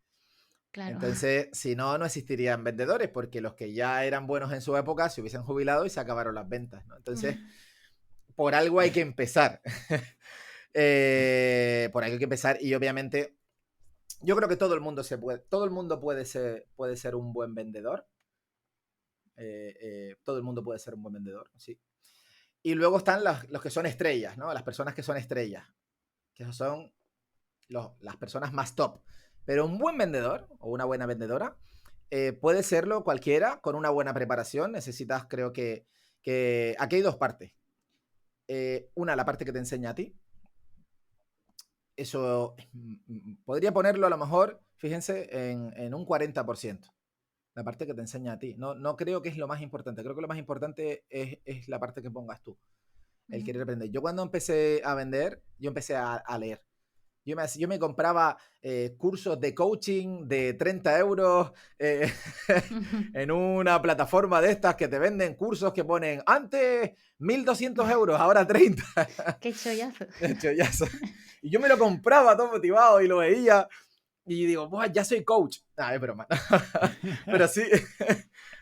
Claro. Entonces, si no, no existirían vendedores, porque los que ya eran buenos en su época se hubiesen jubilado y se acabaron las ventas, ¿no? Entonces, por algo hay que empezar. Por algo hay que empezar y obviamente yo creo que todo el mundo puede ser un buen vendedor. Todo el mundo puede ser un buen vendedor, sí. Y luego están los que son estrellas, ¿no? Las personas que son estrellas, que son las personas más top. Pero un buen vendedor o una buena vendedora puede serlo cualquiera con una buena preparación. Necesitas, creo que aquí hay dos partes. Una, la parte que te enseña a ti. Eso podría ponerlo a lo mejor, fíjense, en un 40%. La parte que te enseña a ti. No creo que es lo más importante. Creo que lo más importante es la parte que pongas tú. el querer aprender. Yo cuando empecé a vender, yo empecé a leer. Yo me compraba cursos de coaching de 30 euros en una plataforma de estas que te venden cursos que ponen antes 1.200 euros, ahora 30. Qué chollazo. Chollazo. Y yo me lo compraba todo motivado y lo veía y digo, ¡buah, ya soy coach! Es broma. Pero sí,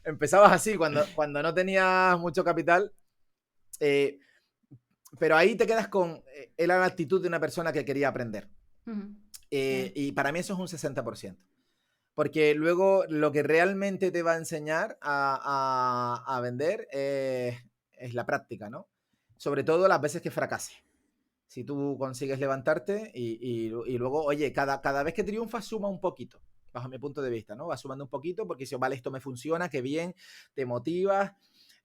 empezabas así cuando no tenías mucho capital. Pero ahí te quedas con la actitud de una persona que quería aprender. Y para mí eso es un 60%. Porque luego lo que realmente te va a enseñar a vender es la práctica, ¿no? Sobre todo las veces que fracases. Si tú consigues levantarte y luego, oye, cada vez que triunfas suma un poquito, bajo mi punto de vista, ¿no? Vas sumando un poquito porque si, vale, esto me funciona, qué bien, te motivas.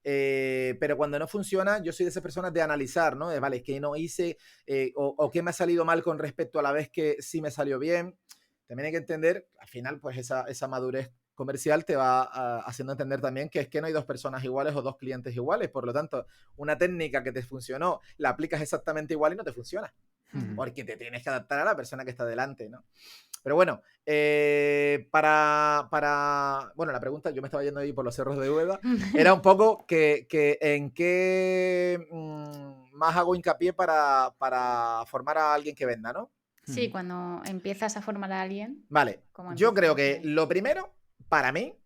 Pero cuando no funciona, yo soy de esas personas de analizar, ¿no? De, vale, ¿qué no hice? O qué me ha salido mal con respecto a la vez que sí me salió bien. También hay que entender, al final, pues esa madurez comercial te va haciendo entender también que es que no hay dos personas iguales o dos clientes iguales. Por lo tanto, una técnica que te funcionó, la aplicas exactamente igual y no te funciona. Porque te tienes que adaptar a la persona que está delante, ¿no? Pero bueno, bueno, la pregunta, yo me estaba yendo ahí por los cerros de Úbeda, era un poco que en qué más hago hincapié para formar a alguien que venda, ¿no? Sí, cuando empiezas a formar a alguien. Vale, yo creo que lo primero, para mí,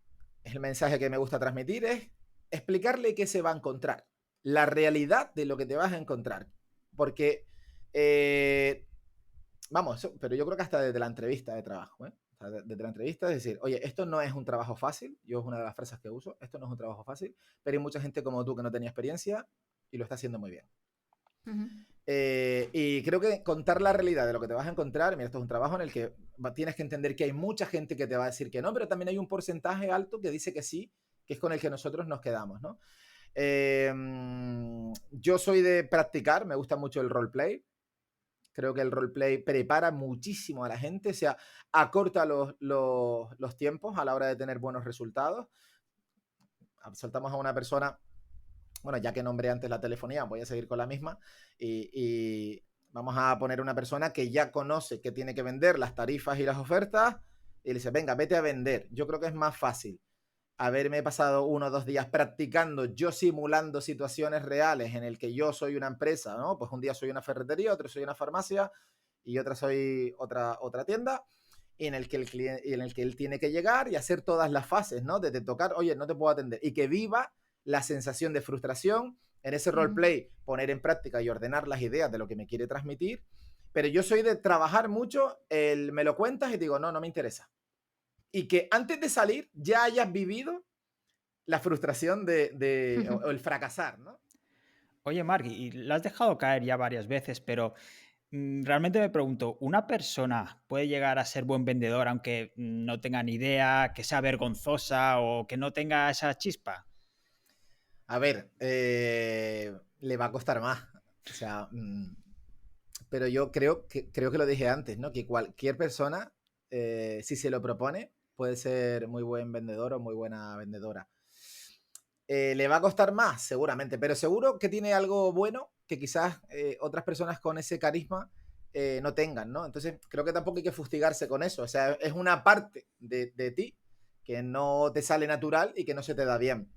es el mensaje que me gusta transmitir, es explicarle qué se va a encontrar, la realidad de lo que te vas a encontrar. Porque, vamos, pero yo creo que hasta desde la entrevista de trabajo, ¿eh? O sea, desde la entrevista es decir, oye, esto no es un trabajo fácil, yo es una de las frases que uso, esto no es un trabajo fácil, pero hay mucha gente como tú que no tenía experiencia y lo está haciendo muy bien. Y creo que contar la realidad de lo que te vas a encontrar, mira, esto es un trabajo en el que tienes que entender que hay mucha gente que te va a decir que no, pero también hay un porcentaje alto que dice que sí, que es con el que nosotros nos quedamos, ¿no? Yo soy de practicar, me gusta mucho el roleplay. Creo que el roleplay prepara muchísimo a la gente, o sea, acorta los tiempos a la hora de tener buenos resultados. Saltamos a una persona, bueno, ya que nombré antes la telefonía, voy a seguir con la misma y vamos a poner una persona que ya conoce que tiene que vender las tarifas y las ofertas y le dice, venga, vete a vender. Yo creo que es más fácil haberme pasado 1 o 2 días practicando, yo simulando situaciones reales en el que yo soy una empresa, ¿no? Pues un día soy una ferretería, otro soy una farmacia y otra soy otra tienda, y en el que él tiene que llegar y hacer todas las fases, ¿no? Desde tocar, oye, no te puedo atender, y que viva la sensación de frustración en ese roleplay, poner en práctica y ordenar las ideas de lo que me quiere transmitir. Pero yo soy de trabajar mucho, me lo cuentas y digo, no me interesa. Y que antes de salir ya hayas vivido la frustración o el fracasar, ¿no? Oye, Marc, y lo has dejado caer ya varias veces, pero realmente me pregunto, ¿una persona puede llegar a ser buen vendedor aunque no tenga ni idea, que sea vergonzosa o que no tenga esa chispa? A ver, le va a costar más. O sea, pero yo creo que lo dije antes, ¿no? Que cualquier persona, si se lo propone, puede ser muy buen vendedor o muy buena vendedora. ¿Le va a costar más? Seguramente, pero seguro que tiene algo bueno que quizás otras personas con ese carisma no tengan, ¿no? Entonces, creo que tampoco hay que fustigarse con eso. O sea, es una parte de ti que no te sale natural y que no se te da bien.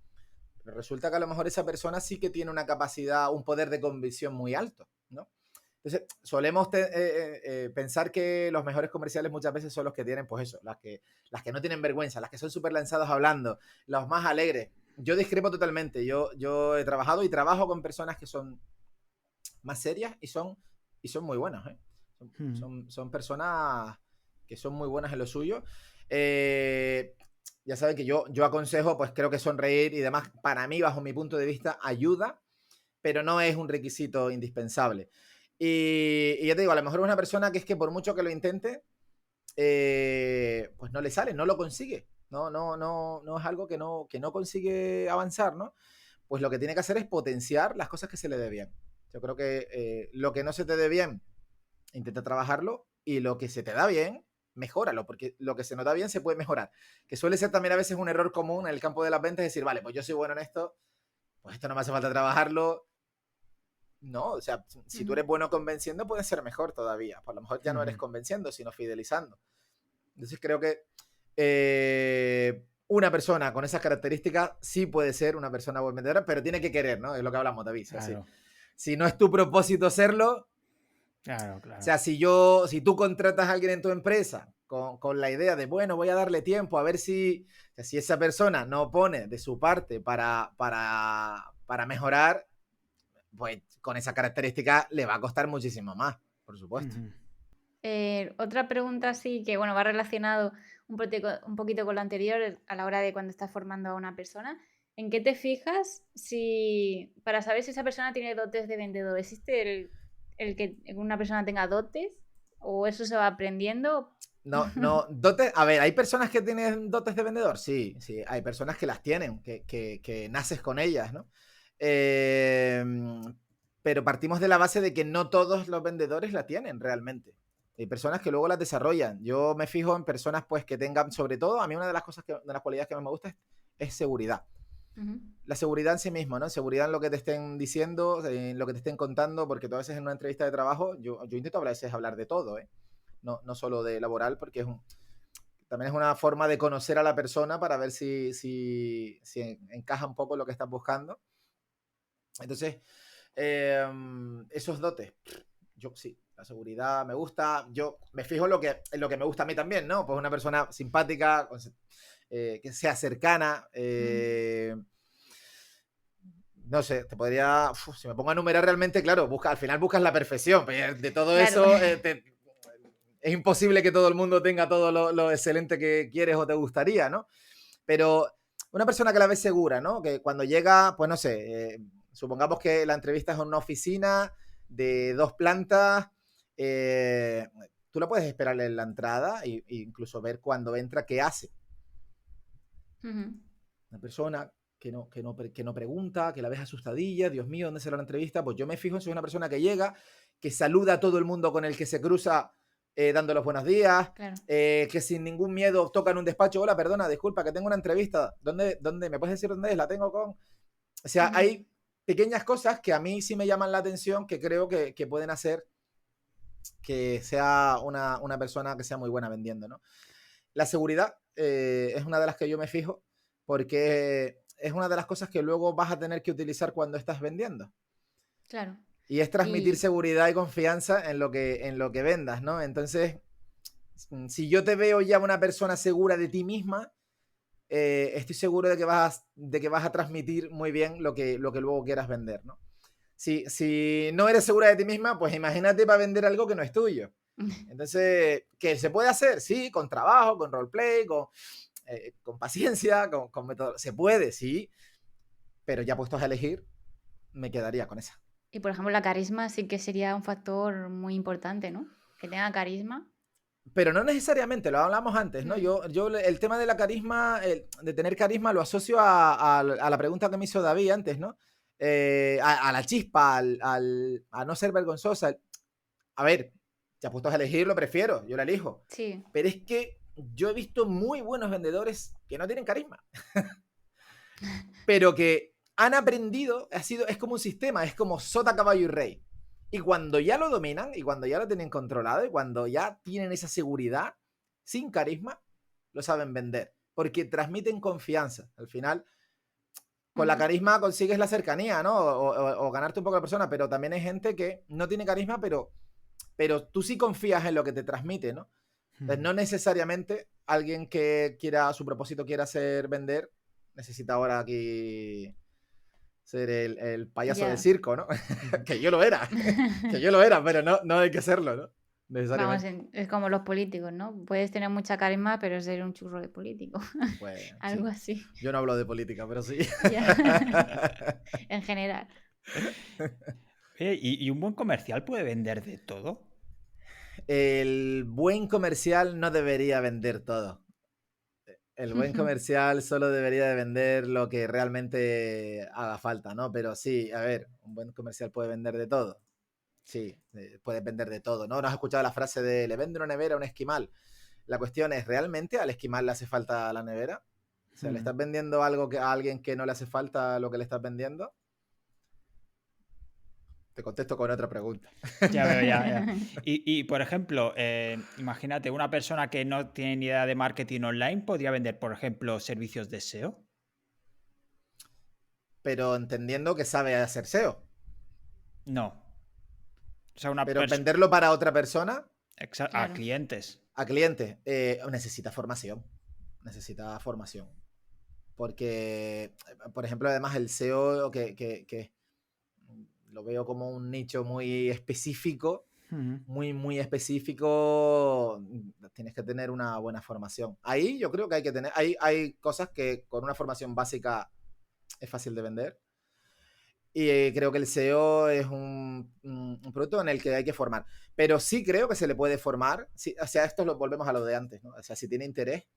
Pero resulta que a lo mejor esa persona sí que tiene una capacidad, un poder de convicción muy alto, ¿no? Entonces, solemos pensar que los mejores comerciales muchas veces son los que tienen, pues eso, las que no tienen vergüenza, las que son súper lanzados hablando, los más alegres. Yo discrepo totalmente. Yo he trabajado y trabajo con personas que son más serias y son muy buenas, ¿eh? Son personas que son muy buenas en lo suyo. Ya saben que yo aconsejo, pues creo que sonreír y demás, para mí, bajo mi punto de vista, ayuda, pero no es un requisito indispensable. Y ya te digo, a lo mejor una persona que es que por mucho que lo intente, pues no le sale, no lo consigue. No es algo que no consigue avanzar, ¿no? Pues lo que tiene que hacer es potenciar las cosas que se le dé bien. Yo creo que lo que no se te dé bien, intenta trabajarlo, y lo que se te da bien, mejóralo, porque lo que se nos da bien se puede mejorar. Que suele ser también a veces un error común en el campo de las ventas, es decir, vale, pues yo soy bueno en esto, pues esto no me hace falta trabajarlo, No, o sea, si tú eres bueno convenciendo, puedes ser mejor todavía. Por lo mejor ya no eres convenciendo, sino fidelizando. Entonces creo que una persona con esas características sí puede ser una persona buena vendedora, pero tiene que querer, ¿no? Es lo que hablamos, David. Claro. Si no es tu propósito serlo, Claro. o sea, si tú contratas a alguien en tu empresa con la idea de, bueno, voy a darle tiempo a ver si esa persona no pone de su parte para mejorar, pues con esa característica le va a costar muchísimo más, por supuesto. Otra pregunta sí que, bueno, va relacionado un poquito con lo anterior a la hora de cuando estás formando a una persona. ¿En qué te fijas para saber si esa persona tiene dotes de vendedor? ¿Existe el que una persona tenga dotes o eso se va aprendiendo? No, dotes, a ver, ¿hay personas que tienen dotes de vendedor? Sí, hay personas que las tienen, que naces con ellas, ¿no? Pero partimos de la base de que no todos los vendedores la tienen realmente. Hay personas que luego las desarrollan. Yo me fijo en personas pues que tengan, sobre todo, a mí una de las cosas de las cualidades que más me gusta es seguridad. La seguridad en sí mismo, ¿no? Seguridad en lo que te estén diciendo, en lo que te estén contando, porque tú a veces en una entrevista de trabajo, yo intento a veces hablar de todo, ¿eh? No solo de laboral, porque también es una forma de conocer a la persona para ver si encaja un poco lo que estás buscando. Entonces, esos dotes, yo sí, la seguridad me gusta, yo me fijo en lo que me gusta a mí también, ¿no? Pues una persona simpática, que sea cercana, no sé, te podría, si me pongo a enumerar realmente, claro, al final buscas la perfección, pero de todo Claro. eso es imposible que todo el mundo tenga todo lo excelente que quieres o te gustaría, ¿no? Pero una persona que la ves segura, ¿no? Que cuando llega, pues no sé, supongamos que la entrevista es en una oficina de 2 plantas, tú la puedes esperar en la entrada e incluso ver cuando entra qué hace. Una persona que no pregunta, que la ves asustadilla, Dios mío, ¿dónde será la entrevista? Pues yo me fijo en si es una persona que llega, que saluda a todo el mundo con el que se cruza, dando los buenos días, Claro. que sin ningún miedo toca en un despacho, hola, perdona, disculpa, que tengo una entrevista, ¿dónde? ¿Me puedes decir dónde es? La tengo con... O sea, hay pequeñas cosas que a mí sí me llaman la atención, que creo que pueden hacer que sea una persona que sea muy buena vendiendo, ¿no? La seguridad es una de las que yo me fijo, porque es una de las cosas que luego vas a tener que utilizar cuando estás vendiendo. Claro. Y es transmitir seguridad y confianza en lo que vendas, ¿no? Entonces, si yo te veo ya una persona segura de ti misma, estoy seguro de que vas a transmitir muy bien lo que luego quieras vender, ¿no? Si no eres segura de ti misma, pues imagínate para vender algo que no es tuyo. Entonces, ¿qué se puede hacer? Sí, con trabajo, con roleplay, con paciencia, con método. Se puede, sí, pero ya puestos a elegir, me quedaría con esa. Y por ejemplo, la carisma sí que sería un factor muy importante, ¿no? Que tenga carisma. Pero no necesariamente, lo hablamos antes, ¿no? Yo el tema de la carisma, de tener carisma, lo asocio a la pregunta que me hizo David antes, ¿no? A la chispa, a no ser vergonzosa. A ver, ya puestos a elegir, lo prefiero, yo la elijo. Sí. Pero es que yo he visto muy buenos vendedores que no tienen carisma. Pero que han aprendido, es como un sistema, es como sota, caballo y rey. Y cuando ya lo dominan, y cuando ya lo tienen controlado, y cuando ya tienen esa seguridad, sin carisma, lo saben vender. Porque transmiten confianza. Al final, con la carisma consigues la cercanía, ¿no? O ganarte un poco a la persona, pero también hay gente que no tiene carisma, pero tú sí confías en lo que te transmite, ¿no? Entonces, no necesariamente alguien que su propósito quiera ser vender, necesita ahora aquí ser el payaso del circo, ¿no? Que yo lo era, pero no hay que serlo, ¿no? Vamos, es como los políticos, ¿no? Puedes tener mucha carisma, pero ser un churro de político. Pues, Algo sí. así. Yo no hablo de política, pero sí. En general. ¿Y un buen comercial puede vender de todo? El buen comercial no debería vender todo. El buen comercial solo debería de vender lo que realmente haga falta, ¿no? Pero sí, a ver, un buen comercial puede vender de todo. Sí, puede vender de todo, ¿no? ¿No has escuchado la frase de le vende una nevera a un esquimal? La cuestión es, ¿realmente al esquimal le hace falta la nevera? O sea, ¿le estás vendiendo algo a alguien que no le hace falta lo que le estás vendiendo? Te contesto con otra pregunta. Ya veo, ya. Y, por ejemplo, imagínate, una persona que no tiene ni idea de marketing online podría vender, por ejemplo, servicios de SEO. Pero entendiendo que sabe hacer SEO. No. O sea, una Pero persona venderlo para otra persona, a Claro. clientes. a cliente, necesita formación. Necesita formación. Porque, por ejemplo, además el SEO, que lo veo como un nicho muy específico, Ujú. muy específico, tienes que tener una buena formación. Ahí yo creo que hay que tener, hay cosas que con una formación básica es fácil de vender. Y creo que el SEO es un producto en el que hay que formar. Pero sí creo que se le puede formar. Sí, o sea, esto lo volvemos a lo de antes, ¿no? O sea, si tiene interés,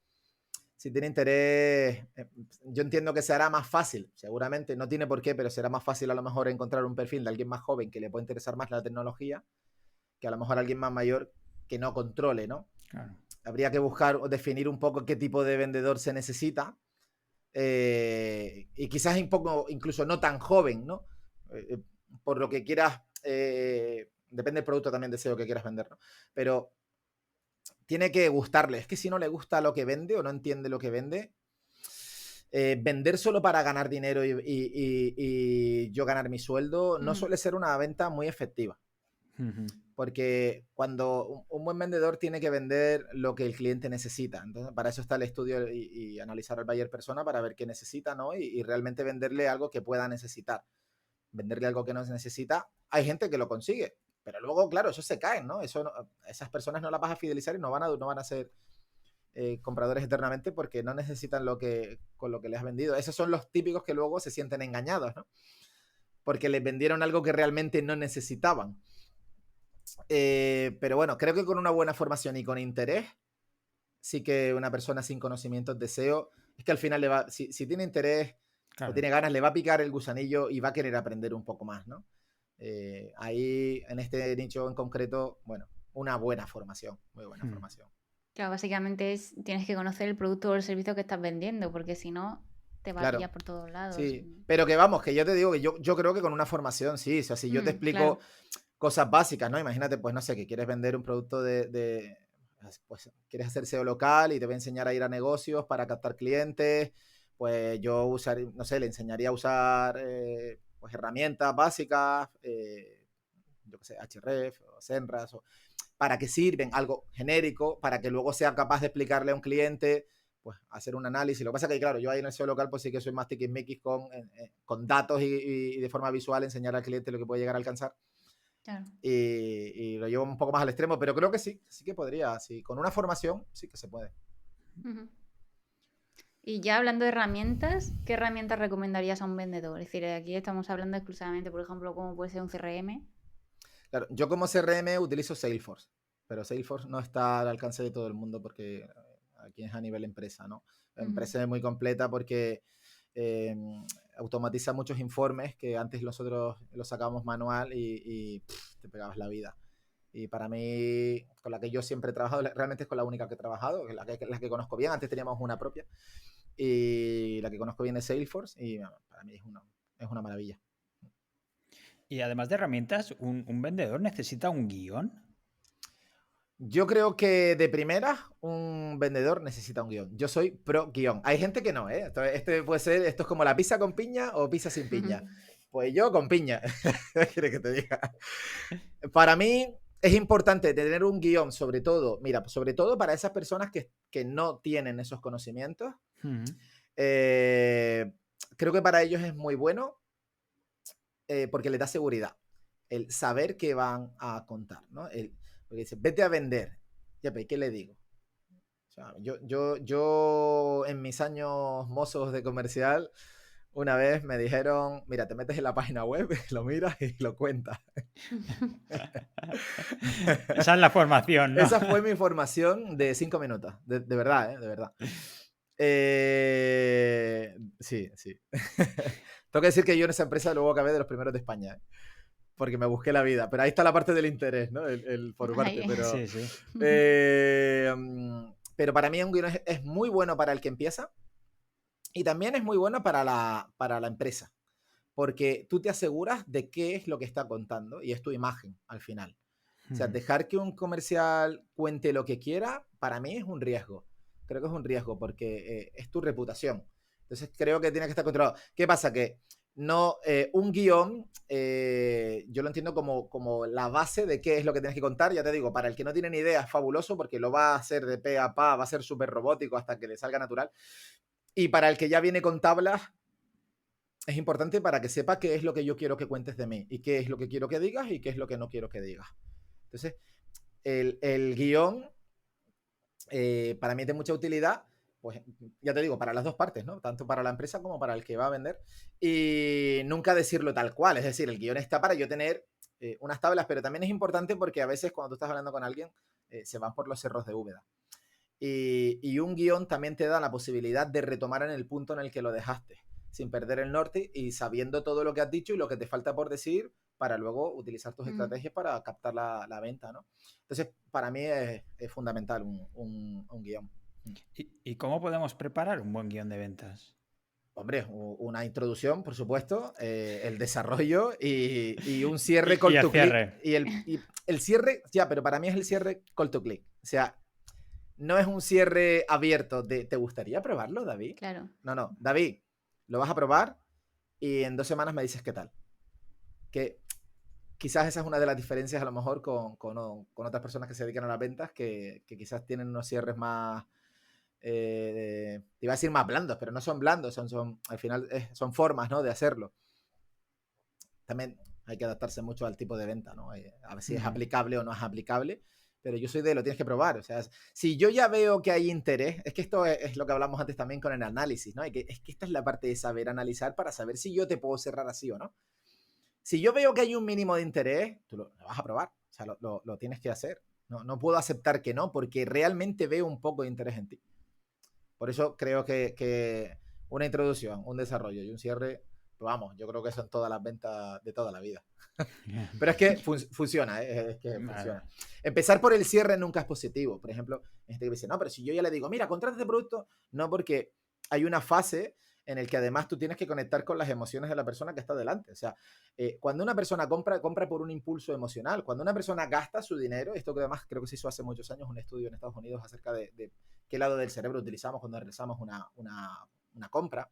yo entiendo que se hará más fácil, seguramente, no tiene por qué, pero será más fácil a lo mejor encontrar un perfil de alguien más joven que le pueda interesar más la tecnología, que a lo mejor alguien más mayor que no controle, ¿no? Claro. Habría que buscar o definir un poco qué tipo de vendedor se necesita, y quizás un poco, incluso no tan joven, ¿no? Por lo que quieras, depende del producto también de SEO que quieras vender, ¿no? Pero tiene que gustarle. Es que si no le gusta lo que vende o no entiende lo que vende, vender solo para ganar dinero y yo ganar mi sueldo no suele ser una venta muy efectiva. Ujú. Porque cuando un buen vendedor tiene que vender lo que el cliente necesita. Entonces, para eso está el estudio y analizar al buyer persona para ver qué necesita, ¿no? Y realmente venderle algo que pueda necesitar. Venderle algo que no necesita. Hay gente que lo consigue, pero luego, claro, eso se caen, ¿no? Esas personas no las vas a fidelizar y no van a ser compradores eternamente porque no necesitan con lo que les has vendido. Esos son los típicos que luego se sienten engañados, ¿no? Porque les vendieron algo que realmente no necesitaban. Pero bueno, creo que con una buena formación y con interés, sí que una persona sin conocimientos de SEO, es que al final si tiene interés o tiene ganas, le va a picar el gusanillo y va a querer aprender un poco más, ¿no? Ahí, en este nicho en concreto, bueno, una buena formación, muy buena formación. Claro, básicamente tienes que conocer el producto o el servicio que estás vendiendo, porque si no, te va a pillar por todos lados. Sí, pero que vamos, que yo te digo que yo creo que con una formación, sí, o sea, si yo te explico cosas básicas, ¿no? Imagínate, pues no sé, que quieres vender un producto pues quieres hacer SEO local y te voy a enseñar a ir a negocios para captar clientes, pues yo no sé, le enseñaría a usar pues herramientas básicas, yo qué sé, Href o Senras, para qué sirven, algo genérico, para que luego sea capaz de explicarle a un cliente, pues hacer un análisis. Lo que pasa es que, claro, yo ahí en el SEO local, pues sí que soy más tiquismiquis con datos y de forma visual enseñar al cliente lo que puede llegar a alcanzar. Claro. Y lo llevo un poco más al extremo, pero creo que sí que podría. Sí, con una formación sí que se puede. Y ya hablando de herramientas, ¿qué herramientas recomendarías a un vendedor? Es decir, aquí estamos hablando exclusivamente, por ejemplo, cómo puede ser un CRM. Claro, yo como CRM utilizo Salesforce, pero Salesforce no está al alcance de todo el mundo porque aquí es a nivel empresa, ¿no? La empresa es muy completa porque automatiza muchos informes que antes nosotros los sacábamos manual y te pegabas la vida. Y para mí, con la que yo siempre he trabajado, realmente es con la única que he trabajado, la que conozco bien. Antes teníamos una propia y la que conozco bien es Salesforce y para mí es una maravilla. Y además de herramientas, ¿un vendedor necesita un guión? Yo creo que de primera un vendedor necesita un guión. Yo soy pro guión. Hay gente que no, ¿eh? Esto es como la pizza con piña o pizza sin piña. Pues yo con piña. ¿Qué quieres que te diga? Para mí es importante tener un guión, sobre todo para esas personas que no tienen esos conocimientos. Creo que para ellos es muy bueno porque les da seguridad. El saber que van a contar, ¿no? Porque dice, vete a vender. Ya, pero ¿qué le digo? O sea, yo en mis años mozos de comercial, una vez me dijeron, mira, te metes en la página web, lo miras y lo cuentas. Esa es la formación, ¿no? Esa fue mi formación de 5 minutos, de verdad, de verdad. Sí. Tengo que decir que yo en esa empresa luego acabé de los primeros de España, ¿eh? Porque me busqué la vida. Pero ahí está la parte del interés, ¿no? El formarte. Pero, Sí. pero para mí un guión es muy bueno para el que empieza y también es muy bueno para la empresa. porque tú te aseguras de qué es lo que está contando y es tu imagen al final. O sea, dejar que un comercial cuente lo que quiera, para mí es un riesgo. Creo que es un riesgo porque es tu reputación. Entonces creo que tiene que estar controlado. ¿Qué pasa? Que no, un guión, yo lo entiendo como la base de qué es lo que tienes que contar. Ya te digo, para el que no tiene ni idea es fabuloso porque lo va a hacer de pe a pa, va a ser súper robótico hasta que le salga natural. Y para el que ya viene con tablas, es importante para que sepa qué es lo que yo quiero que cuentes de mí y qué es lo que quiero que digas y qué es lo que no quiero que digas. Entonces, el guión para mí es de mucha utilidad, pues ya te digo, para las dos partes, ¿no? Tanto para la empresa como para el que va a vender. Y nunca decirlo tal cual, es decir, el guión está para yo tener unas tablas, pero también es importante porque a veces cuando tú estás hablando con alguien se van por los cerros de Úbeda. Y un guión también te da la posibilidad de retomar en el punto en el que lo dejaste, sin perder el norte y sabiendo todo lo que has dicho y lo que te falta por decir para luego utilizar tus estrategias para captar la venta, ¿no? Entonces, para mí es fundamental un guión. ¿Y cómo podemos preparar un buen guión de ventas? Hombre, una introducción, por supuesto, el desarrollo y un cierre Y call el to click. cierre. Y el cierre, ya, pero para mí es el cierre call to click. O sea, no es un cierre abierto de ¿te gustaría probarlo, David? Claro. No, David, lo vas a probar y en 2 semanas me dices qué tal. Que quizás esa es una de las diferencias a lo mejor con otras personas que se dedican a las ventas, que quizás tienen unos cierres más, te iba a decir más blandos, pero no son blandos, al final son formas, ¿no?, de hacerlo. También hay que adaptarse mucho al tipo de venta, ¿no? A ver si es aplicable o no es aplicable, pero yo soy de lo tienes que probar. O sea, si yo ya veo que hay interés, es que esto es lo que hablamos antes también con el análisis, ¿no? Es que esta es la parte de saber analizar para saber si yo te puedo cerrar así o no. Si yo veo que hay un mínimo de interés, tú lo vas a probar, o sea, lo tienes que hacer. No puedo aceptar que no, porque realmente veo un poco de interés en ti. Por eso creo que una introducción, un desarrollo y un cierre, pues vamos, yo creo que son todas las ventas de toda la vida. Pero es que funciona, es que funciona. Empezar por el cierre nunca es positivo. Por ejemplo, hay gente que dice, no, pero si yo ya le digo, mira, contrata este producto, no, porque hay una fase en el que además tú tienes que conectar con las emociones de la persona que está delante. O sea, cuando una persona compra por un impulso emocional. Cuando una persona gasta su dinero, esto que además creo que se hizo hace muchos años, un estudio en Estados Unidos acerca de qué lado del cerebro utilizamos cuando realizamos una compra.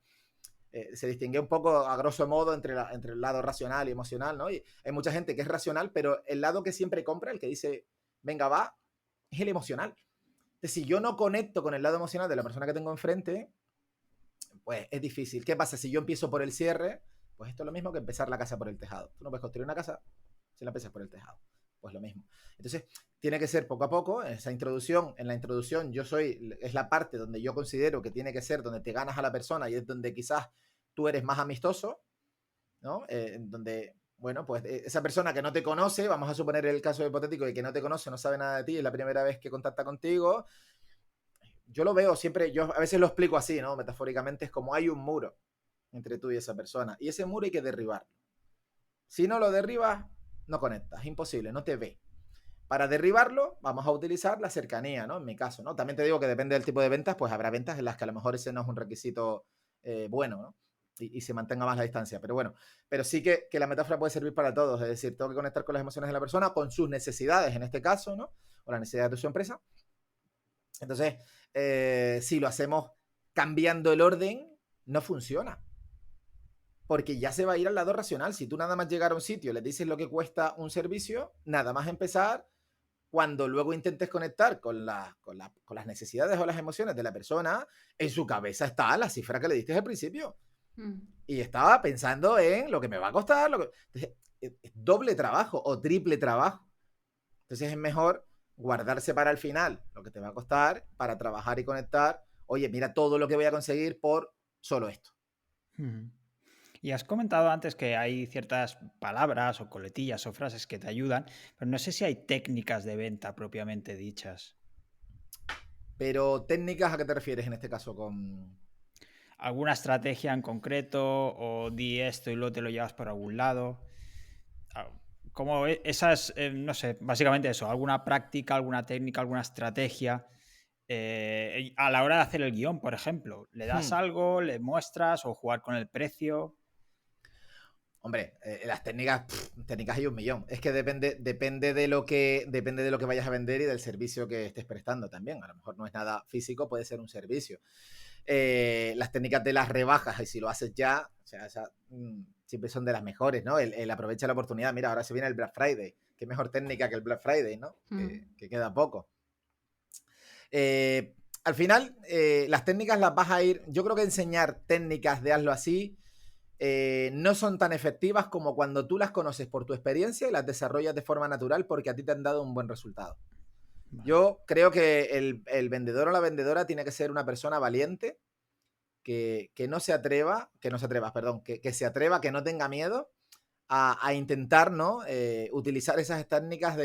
Se distingue un poco a grosso modo entre el lado racional y emocional, ¿no? Y hay mucha gente que es racional, pero el lado que siempre compra, el que dice, venga, va, es el emocional. Entonces, si yo no conecto con el lado emocional de la persona que tengo enfrente, pues es difícil. ¿Qué pasa? Si yo empiezo por el cierre, pues esto es lo mismo que empezar la casa por el tejado. Tú no puedes construir una casa si la empiezas por el tejado. Pues lo mismo. Entonces, tiene que ser poco a poco. En la introducción, es la parte donde yo considero que tiene que ser donde te ganas a la persona y es donde quizás tú eres más amistoso, ¿no? Donde, bueno, pues esa persona que no te conoce, vamos a suponer el caso hipotético de que no te conoce, no sabe nada de ti, es la primera vez que contacta contigo. Yo lo veo siempre, yo a veces lo explico así, ¿no? Metafóricamente, es como hay un muro entre tú y esa persona y ese muro hay que derribarlo. Si no lo derribas, no conectas, es imposible, no te ve. Para derribarlo, vamos a utilizar la cercanía, ¿no? En mi caso, ¿no? También te digo que depende del tipo de ventas, pues habrá ventas en las que a lo mejor ese no es un requisito bueno, ¿no? Y se mantenga más la distancia. Pero bueno, pero sí que la metáfora puede servir para todos. Es decir, tengo que conectar con las emociones de la persona, con sus necesidades, en este caso, ¿no? O las necesidades de su empresa. Entonces, si lo hacemos cambiando el orden, no funciona. Porque ya se va a ir al lado racional. Si tú nada más llegar a un sitio, le dices lo que cuesta un servicio, nada más empezar, cuando luego intentes conectar con las necesidades o las emociones de la persona, en su cabeza está la cifra que le diste al principio. Y estaba pensando en lo que me va a costar. Entonces, es doble trabajo o triple trabajo. Entonces es mejor guardarse para el final lo que te va a costar para trabajar y conectar. Oye, mira todo lo que voy a conseguir por solo esto. Y has comentado antes que hay ciertas palabras o coletillas o frases que te ayudan, pero no sé si hay técnicas de venta propiamente dichas. Pero técnicas, ¿a qué te refieres en este caso con...? ¿Alguna estrategia en concreto o di esto y luego te lo llevas por algún lado? Como esas, no sé, básicamente eso, alguna práctica, alguna técnica, alguna estrategia a la hora de hacer el guión, por ejemplo. ¿Le das algo, le muestras o jugar con el precio? Hombre, las técnicas hay un millón. Es que depende de lo que vayas a vender y del servicio que estés prestando también. A lo mejor no es nada físico, puede ser un servicio. Las técnicas de las rebajas, y si lo haces ya, o sea, siempre son de las mejores, ¿no? El aprovecha la oportunidad. Mira, ahora se viene el Black Friday. Qué mejor técnica que el Black Friday, ¿no? Que queda poco. Al final, las técnicas las vas a ir... Yo creo que enseñar técnicas de hazlo así no son tan efectivas como cuando tú las conoces por tu experiencia y las desarrollas de forma natural porque a ti te han dado un buen resultado. Vale. Yo creo que el vendedor o la vendedora tiene que ser una persona valiente, que se atreva, que se atreva, que no tenga miedo a intentar, ¿no? Utilizar esas técnicas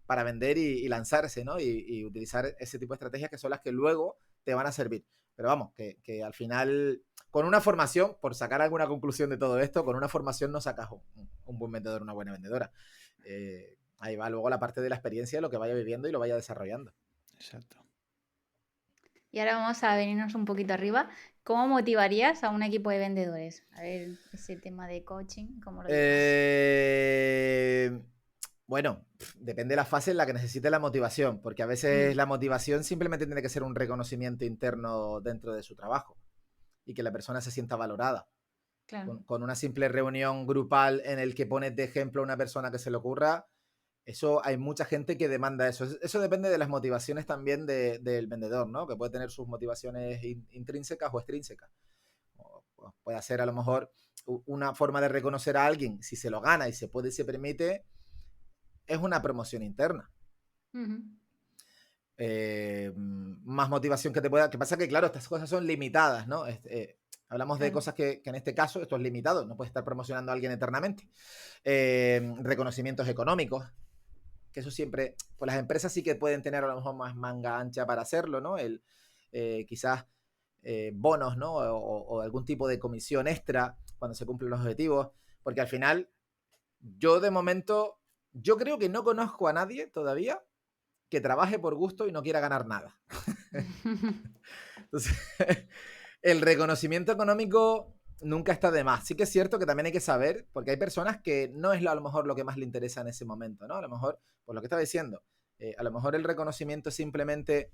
para vender y lanzarse, ¿no? Y utilizar ese tipo de estrategias que son las que luego te van a servir. Pero vamos, que al final, con una formación, por sacar alguna conclusión de todo esto, con una formación no sacas un buen vendedor, una buena vendedora. Ahí va luego la parte de la experiencia, lo que vaya viviendo y lo vaya desarrollando. Exacto. Y ahora vamos a venirnos un poquito arriba. ¿Cómo motivarías a un equipo de vendedores? A ver, ese tema de coaching, ¿cómo lo llevas? Bueno, depende de la fase en la que necesites la motivación, porque a veces la motivación simplemente tiene que ser un reconocimiento interno dentro de su trabajo y que la persona se sienta valorada. Claro. Con una simple reunión grupal en el que pones de ejemplo a una persona que se le ocurra, eso hay mucha gente que demanda eso. Eso depende de las motivaciones también del vendedor, ¿no? Que puede tener sus motivaciones intrínsecas o extrínsecas. O puede ser a lo mejor una forma de reconocer a alguien, si se lo gana y se puede y se permite, es una promoción interna. Más motivación que te pueda... Que pasa que, claro, estas cosas son limitadas, ¿no? Hablamos de cosas que en este caso esto es limitado, no puedes estar promocionando a alguien eternamente. Reconocimientos económicos, que eso siempre, pues las empresas sí que pueden tener a lo mejor más manga ancha para hacerlo, ¿no? Quizás bonos, ¿no? O algún tipo de comisión extra cuando se cumplen los objetivos, porque al final, yo de momento, yo creo que no conozco a nadie todavía que trabaje por gusto y no quiera ganar nada. Entonces, el reconocimiento económico nunca está de más. Sí que es cierto que también hay que saber, porque hay personas que no es a lo mejor lo que más le interesa en ese momento, ¿no? A lo mejor, por lo que estaba diciendo, a lo mejor el reconocimiento es simplemente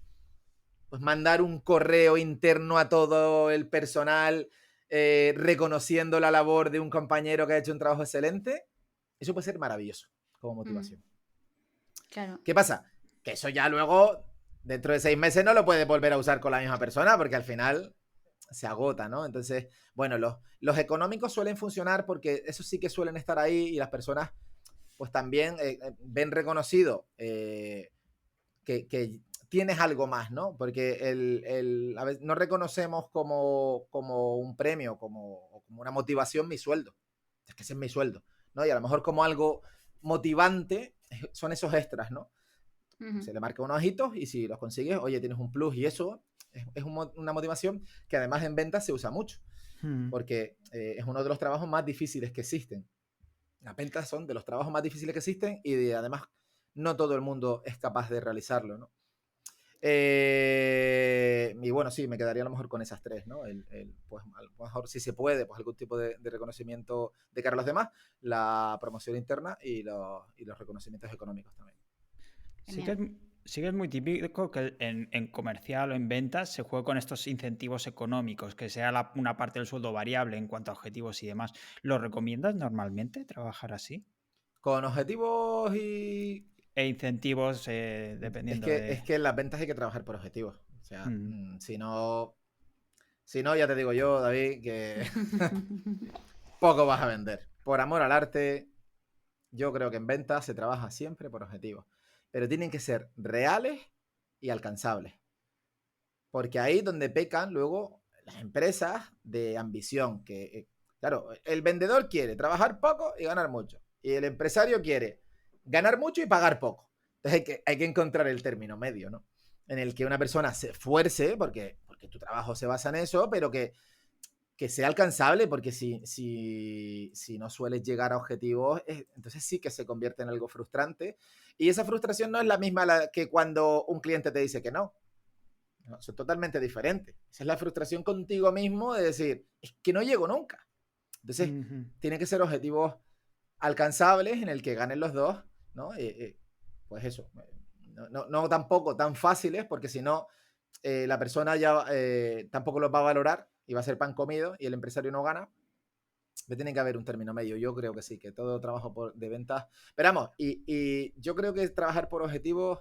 pues, mandar un correo interno a todo el personal reconociendo la labor de un compañero que ha hecho un trabajo excelente. Eso puede ser maravilloso como motivación. Claro. ¿Qué pasa? Que eso ya luego, dentro de 6 meses, no lo puedes volver a usar con la misma persona porque al final se agota, ¿no? Entonces, bueno, los económicos suelen funcionar porque esos sí que suelen estar ahí y las personas pues también ven reconocido que tienes algo más, ¿no? Porque a veces no reconocemos como un premio, como una motivación mi sueldo. Es que ese es mi sueldo, ¿no? Y a lo mejor como algo motivante son esos extras, ¿no? Se le marca unos ojitos y si los consigues, oye, tienes un plus y eso es una motivación que además en ventas se usa mucho porque es uno de los trabajos más difíciles que existen. Las ventas son de los trabajos más difíciles que existen y además no todo el mundo es capaz de realizarlo, ¿no? Y bueno, sí, me quedaría a lo mejor con esas tres, ¿no? Pues a lo mejor si se puede, pues algún tipo de reconocimiento de cara a los demás, la promoción interna y los reconocimientos económicos también. Sí que es muy típico que en comercial o en ventas se juegue con estos incentivos económicos, que sea una parte del sueldo variable en cuanto a objetivos y demás. ¿Lo recomiendas normalmente trabajar así? Con objetivos e incentivos dependiendo es que en las ventas hay que trabajar por objetivos. O sea, si no, ya te digo yo, David, que poco vas a vender. Por amor al arte, yo creo que en ventas se trabaja siempre por objetivos. Pero tienen que ser reales y alcanzables. Porque ahí es donde pecan luego las empresas de ambición. Que, claro, el vendedor quiere trabajar poco y ganar mucho. Y el empresario quiere ganar mucho y pagar poco. Entonces hay que encontrar el término medio, ¿no? En el que una persona se esfuerce, porque tu trabajo se basa en eso, pero que sea alcanzable, porque si no sueles llegar a objetivos, entonces sí que se convierte en algo frustrante. Y esa frustración no es la misma que cuando un cliente te dice que no. Son totalmente diferentes. Esa es la frustración contigo mismo de decir, es que no llego nunca. Entonces, Ujú. tienen que ser objetivos alcanzables en el que ganen los dos, ¿no? Pues eso, no tampoco tan fáciles, porque si no, la persona ya tampoco los va a valorar y va a ser pan comido y el empresario no gana. Tiene que haber un término medio. Yo creo que sí, que todo trabajo de ventas. Pero vamos, y yo creo que trabajar por objetivos,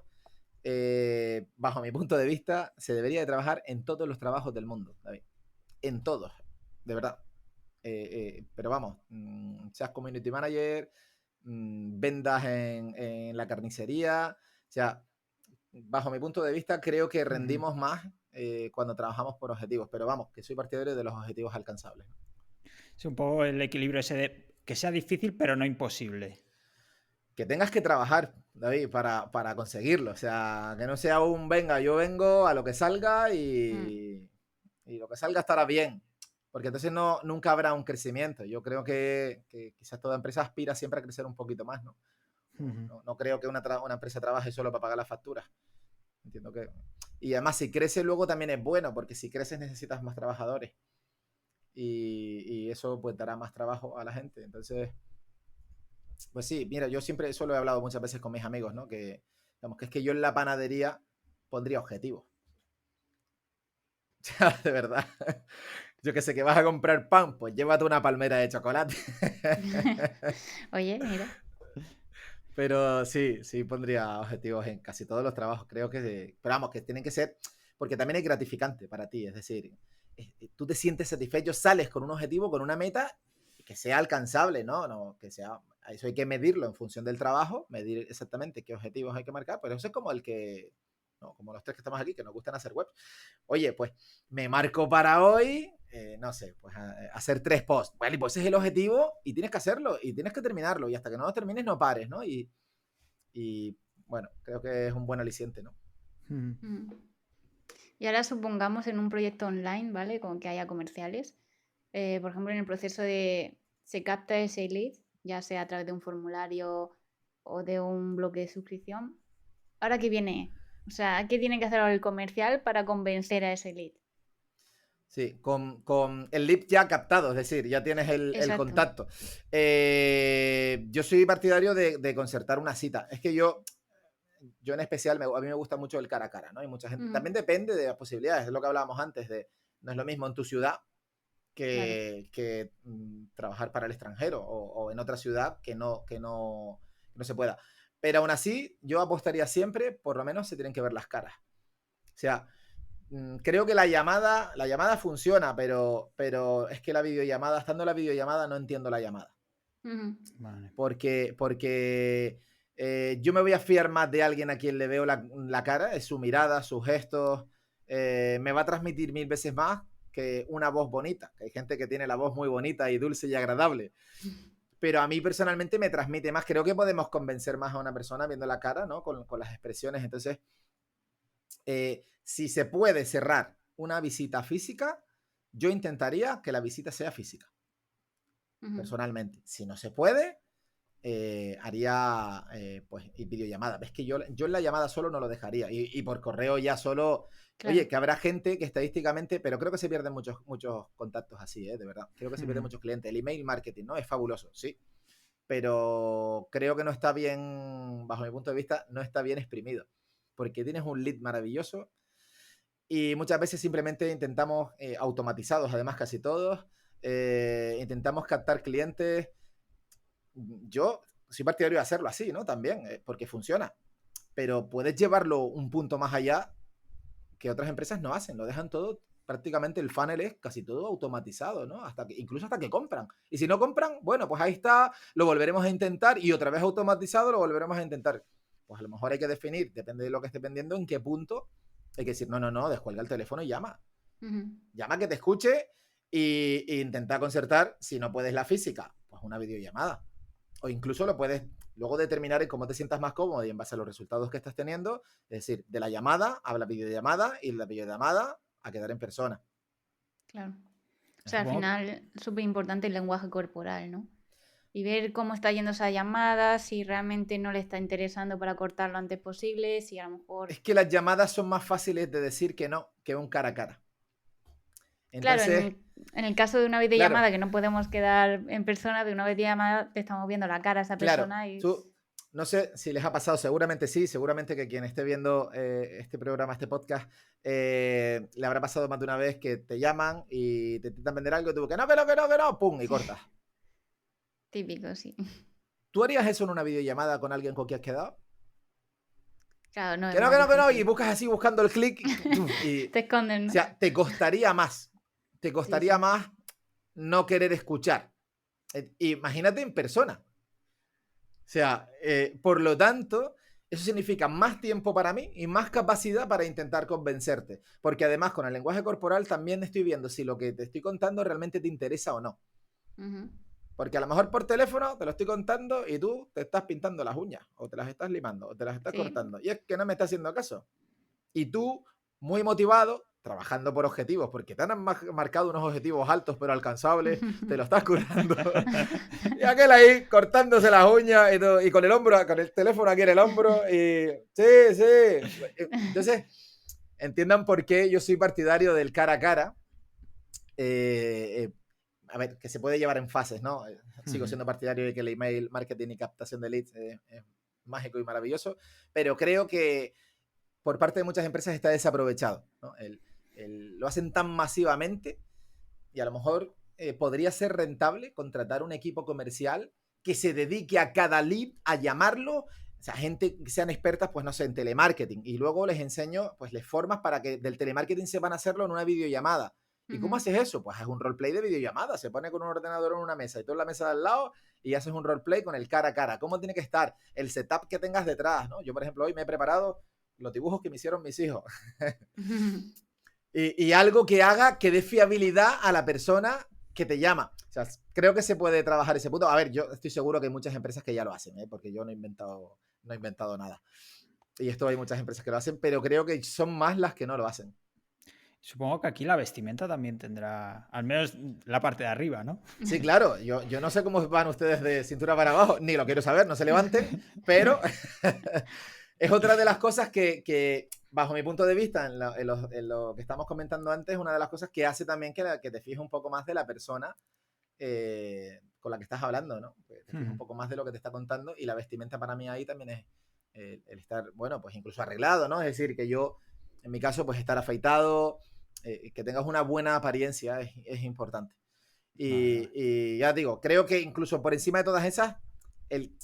bajo mi punto de vista, se debería de trabajar en todos los trabajos del mundo, David. En todos, de verdad. Pero vamos, seas community manager, vendas en la carnicería, o sea, bajo mi punto de vista, creo que Ujú. rendimos más cuando trabajamos por objetivos. Pero vamos, que soy partidario de los objetivos alcanzables. Es un poco el equilibrio ese de que sea difícil, pero no imposible. Que tengas que trabajar, David, para conseguirlo. O sea, que no sea un venga, yo vengo a lo que salga y lo que salga estará bien. Porque entonces nunca habrá un crecimiento. Yo creo que quizás toda empresa aspira siempre a crecer un poquito más, ¿no? Ujú. No creo que una empresa trabaje solo para pagar las facturas. Entiendo que... Y además, si crece luego también es bueno, porque si creces necesitas más trabajadores. Y eso pues dará más trabajo a la gente. Entonces, pues sí, mira, yo siempre eso lo he hablado muchas veces con mis amigos, ¿no? Que, digamos, que es que yo en la panadería pondría objetivos. O sea, de verdad. Yo que sé, que vas a comprar pan, pues llévate una palmera de chocolate. Oye, mira. Pero sí pondría objetivos en casi todos los trabajos. Creo que, pero vamos, que tienen que ser, porque también es gratificante para ti. Es decir, tú te sientes satisfecho, sales con un objetivo, con una meta que sea alcanzable, ¿no? No, que sea, eso hay que medirlo en función del trabajo, medir exactamente qué objetivos hay que marcar, pero eso es como el que, no, como los tres que estamos aquí, que nos gustan hacer webs. Oye, pues me marco para hoy, no sé, pues hacer 3 posts. Vale, pues ese es el objetivo y tienes que hacerlo y tienes que terminarlo y hasta que no lo termines no pares, ¿no? Y bueno, creo que es un buen aliciente, ¿no? Ujú. Mm. Y ahora supongamos en un proyecto online, ¿vale? Con que haya comerciales. Por ejemplo, en el proceso se capta ese lead, ya sea a través de un formulario o de un bloque de suscripción. ¿Ahora qué viene? O sea, ¿qué tiene que hacer ahora el comercial para convencer a ese lead? Sí, con el lead ya captado, es decir, ya tienes el Exacto. contacto. Yo soy partidario de concertar una cita. Es que yo en especial, a mí me gusta mucho el cara a cara, ¿no? Hay mucha gente, Ujú, también depende de las posibilidades, es lo que hablábamos antes, no es lo mismo en tu ciudad claro. que trabajar para el extranjero o en otra ciudad que no se pueda. Pero aún así, yo apostaría siempre, por lo menos se tienen que ver las caras. O sea, creo que la llamada funciona, pero es que la videollamada, estando la videollamada, no entiendo la llamada. Ujú, Vale. Porque yo me voy a fiar más de alguien a quien le veo la cara, es su mirada, sus gestos, me va a transmitir 1000 veces más que una voz bonita. Que hay gente que tiene la voz muy bonita y dulce y agradable. Pero a mí personalmente me transmite más. Creo que podemos convencer más a una persona viendo la cara, ¿no? Con las expresiones. Entonces, si se puede cerrar una visita física, yo intentaría que la visita sea física, ujú. personalmente. Si no se puede, haría pues videollamada. Ves que yo en la llamada solo no lo dejaría y por correo ya solo. Claro. Oye, que habrá gente que estadísticamente, pero creo que se pierden muchos contactos así, de verdad. Creo que se pierden Ujú. muchos clientes. El email marketing, ¿no? Es fabuloso, sí. Pero creo que no está bien, bajo mi punto de vista, no está bien exprimido. Porque tienes un lead maravilloso y muchas veces simplemente intentamos, automatizados además casi todos, intentamos captar clientes. Yo soy partidario de hacerlo así, ¿no? También, porque funciona. Pero puedes llevarlo un punto más allá que otras empresas no hacen. Lo dejan todo, prácticamente el funnel es casi todo automatizado, ¿no? Incluso hasta que compran. Y si no compran, bueno, pues ahí está, lo volveremos a intentar y otra vez automatizado lo volveremos a intentar. Pues a lo mejor hay que definir, depende de lo que esté vendiendo, en qué punto hay que decir, no, descuelga el teléfono y llama. Ujú, Llama que te escuche e intenta concertar, si no puedes la física, pues una videollamada. O incluso lo puedes luego determinar en cómo te sientas más cómodo y en base a los resultados que estás teniendo. Es decir, de la llamada a la videollamada y de la videollamada a quedar en persona. claro. O sea, al Supongo que final es súper importante el lenguaje corporal, ¿no? Y ver cómo está yendo esa llamada, si realmente no le está interesando para cortar lo antes posible, si a lo mejor... Es que las llamadas son más fáciles de decir que no que un cara a cara. Claro, Entonces, En el caso de una Claro, videollamada que no podemos quedar en persona, de una videollamada te estamos viendo la cara a esa claro. persona y Tú, no sé si les ha pasado, seguramente sí, seguramente que quien esté viendo este programa, este podcast, le habrá pasado más de una vez que te llaman y te intentan vender algo y tú, que no, que no, que no, que no, pum, y cortas. típico, sí. ¿Tú harías eso en una videollamada con alguien con quien has quedado? Claro, no, es Que no, más que no, que no, y difícil. buscas así buscando el clic y, Te esconden, o ¿no? sea, te costaría más. Te Sí, costaría sí. más no querer escuchar. Imagínate en persona. O sea, por lo tanto, eso significa más tiempo para mí y más capacidad para intentar convencerte. Porque además con el lenguaje corporal también estoy viendo si lo que te estoy contando realmente te interesa o no. Ujú. Porque a lo mejor por teléfono te lo estoy contando y tú te estás pintando las uñas, o te las estás limando, o te las estás Sí. cortando. Y es que no me estás haciendo caso. Y tú, muy motivado, trabajando por objetivos, porque te han marcado unos objetivos altos pero alcanzables, te lo estás curando. Y aquel ahí cortándose las uñas y con el hombro, con el teléfono aquí en el hombro. Y sí, sí. Entonces, entiendan por qué yo soy partidario del cara a cara. A ver, que se puede llevar en fases, ¿no? Sigo siendo partidario de que el email marketing y captación de leads es mágico y maravilloso, pero creo que por parte de muchas empresas está desaprovechado, ¿no? Lo hacen tan masivamente y a lo mejor podría ser rentable contratar un equipo comercial que se dedique a cada lead a llamarlo, o sea, gente que sean expertas, pues no sé, en telemarketing, y luego les enseño, pues les formas para que del telemarketing sepan hacerlo en una videollamada. ¿Y cómo haces eso? Pues es un roleplay de videollamada, se pone con un ordenador en una mesa y tú en la mesa de al lado y haces un roleplay con el cara a cara. ¿Cómo tiene que estar? El setup que tengas detrás, ¿no? Yo, por ejemplo, hoy me he preparado los dibujos que me hicieron mis hijos. Y algo que haga que dé fiabilidad a la persona que te llama. O sea, creo que se puede trabajar ese punto. A ver, yo estoy seguro que hay muchas empresas que ya lo hacen, porque yo no he inventado nada. Y esto hay muchas empresas que lo hacen, pero creo que son más las que no lo hacen. Supongo que aquí la vestimenta también tendrá, al menos la parte de arriba, ¿no? Sí, claro, yo no sé cómo van ustedes de cintura para abajo, ni lo quiero saber, no se levanten, pero es otra de las cosas que bajo mi punto de vista, en lo que estamos comentando antes, una de las cosas que hace también que te fijes un poco más de la persona con la que estás hablando, ¿no? Que te fijes un poco más de lo que te está contando y la vestimenta para mí ahí también es el estar, bueno, pues incluso arreglado, ¿no? Es decir, que yo, en mi caso, pues estar afeitado, que tengas una buena apariencia es importante. Y ya digo, creo que incluso por encima de todas esas, el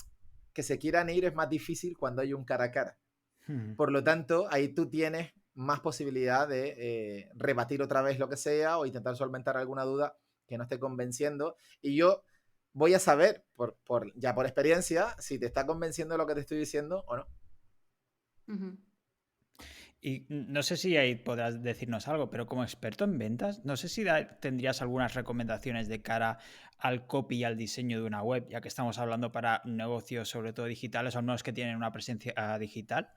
que se quieran ir es más difícil cuando hay un cara a cara. Por lo tanto, ahí tú tienes más posibilidad de rebatir otra vez lo que sea o intentar solventar alguna duda que no esté convenciendo. Y yo voy a saber, ya por experiencia, si te está convenciendo lo que te estoy diciendo o no. Y no sé si ahí podrás decirnos algo, pero como experto en ventas, no sé si tendrías algunas recomendaciones de cara al copy y al diseño de una web, ya que estamos hablando para negocios sobre todo digitales o no es que tienen una presencia digital.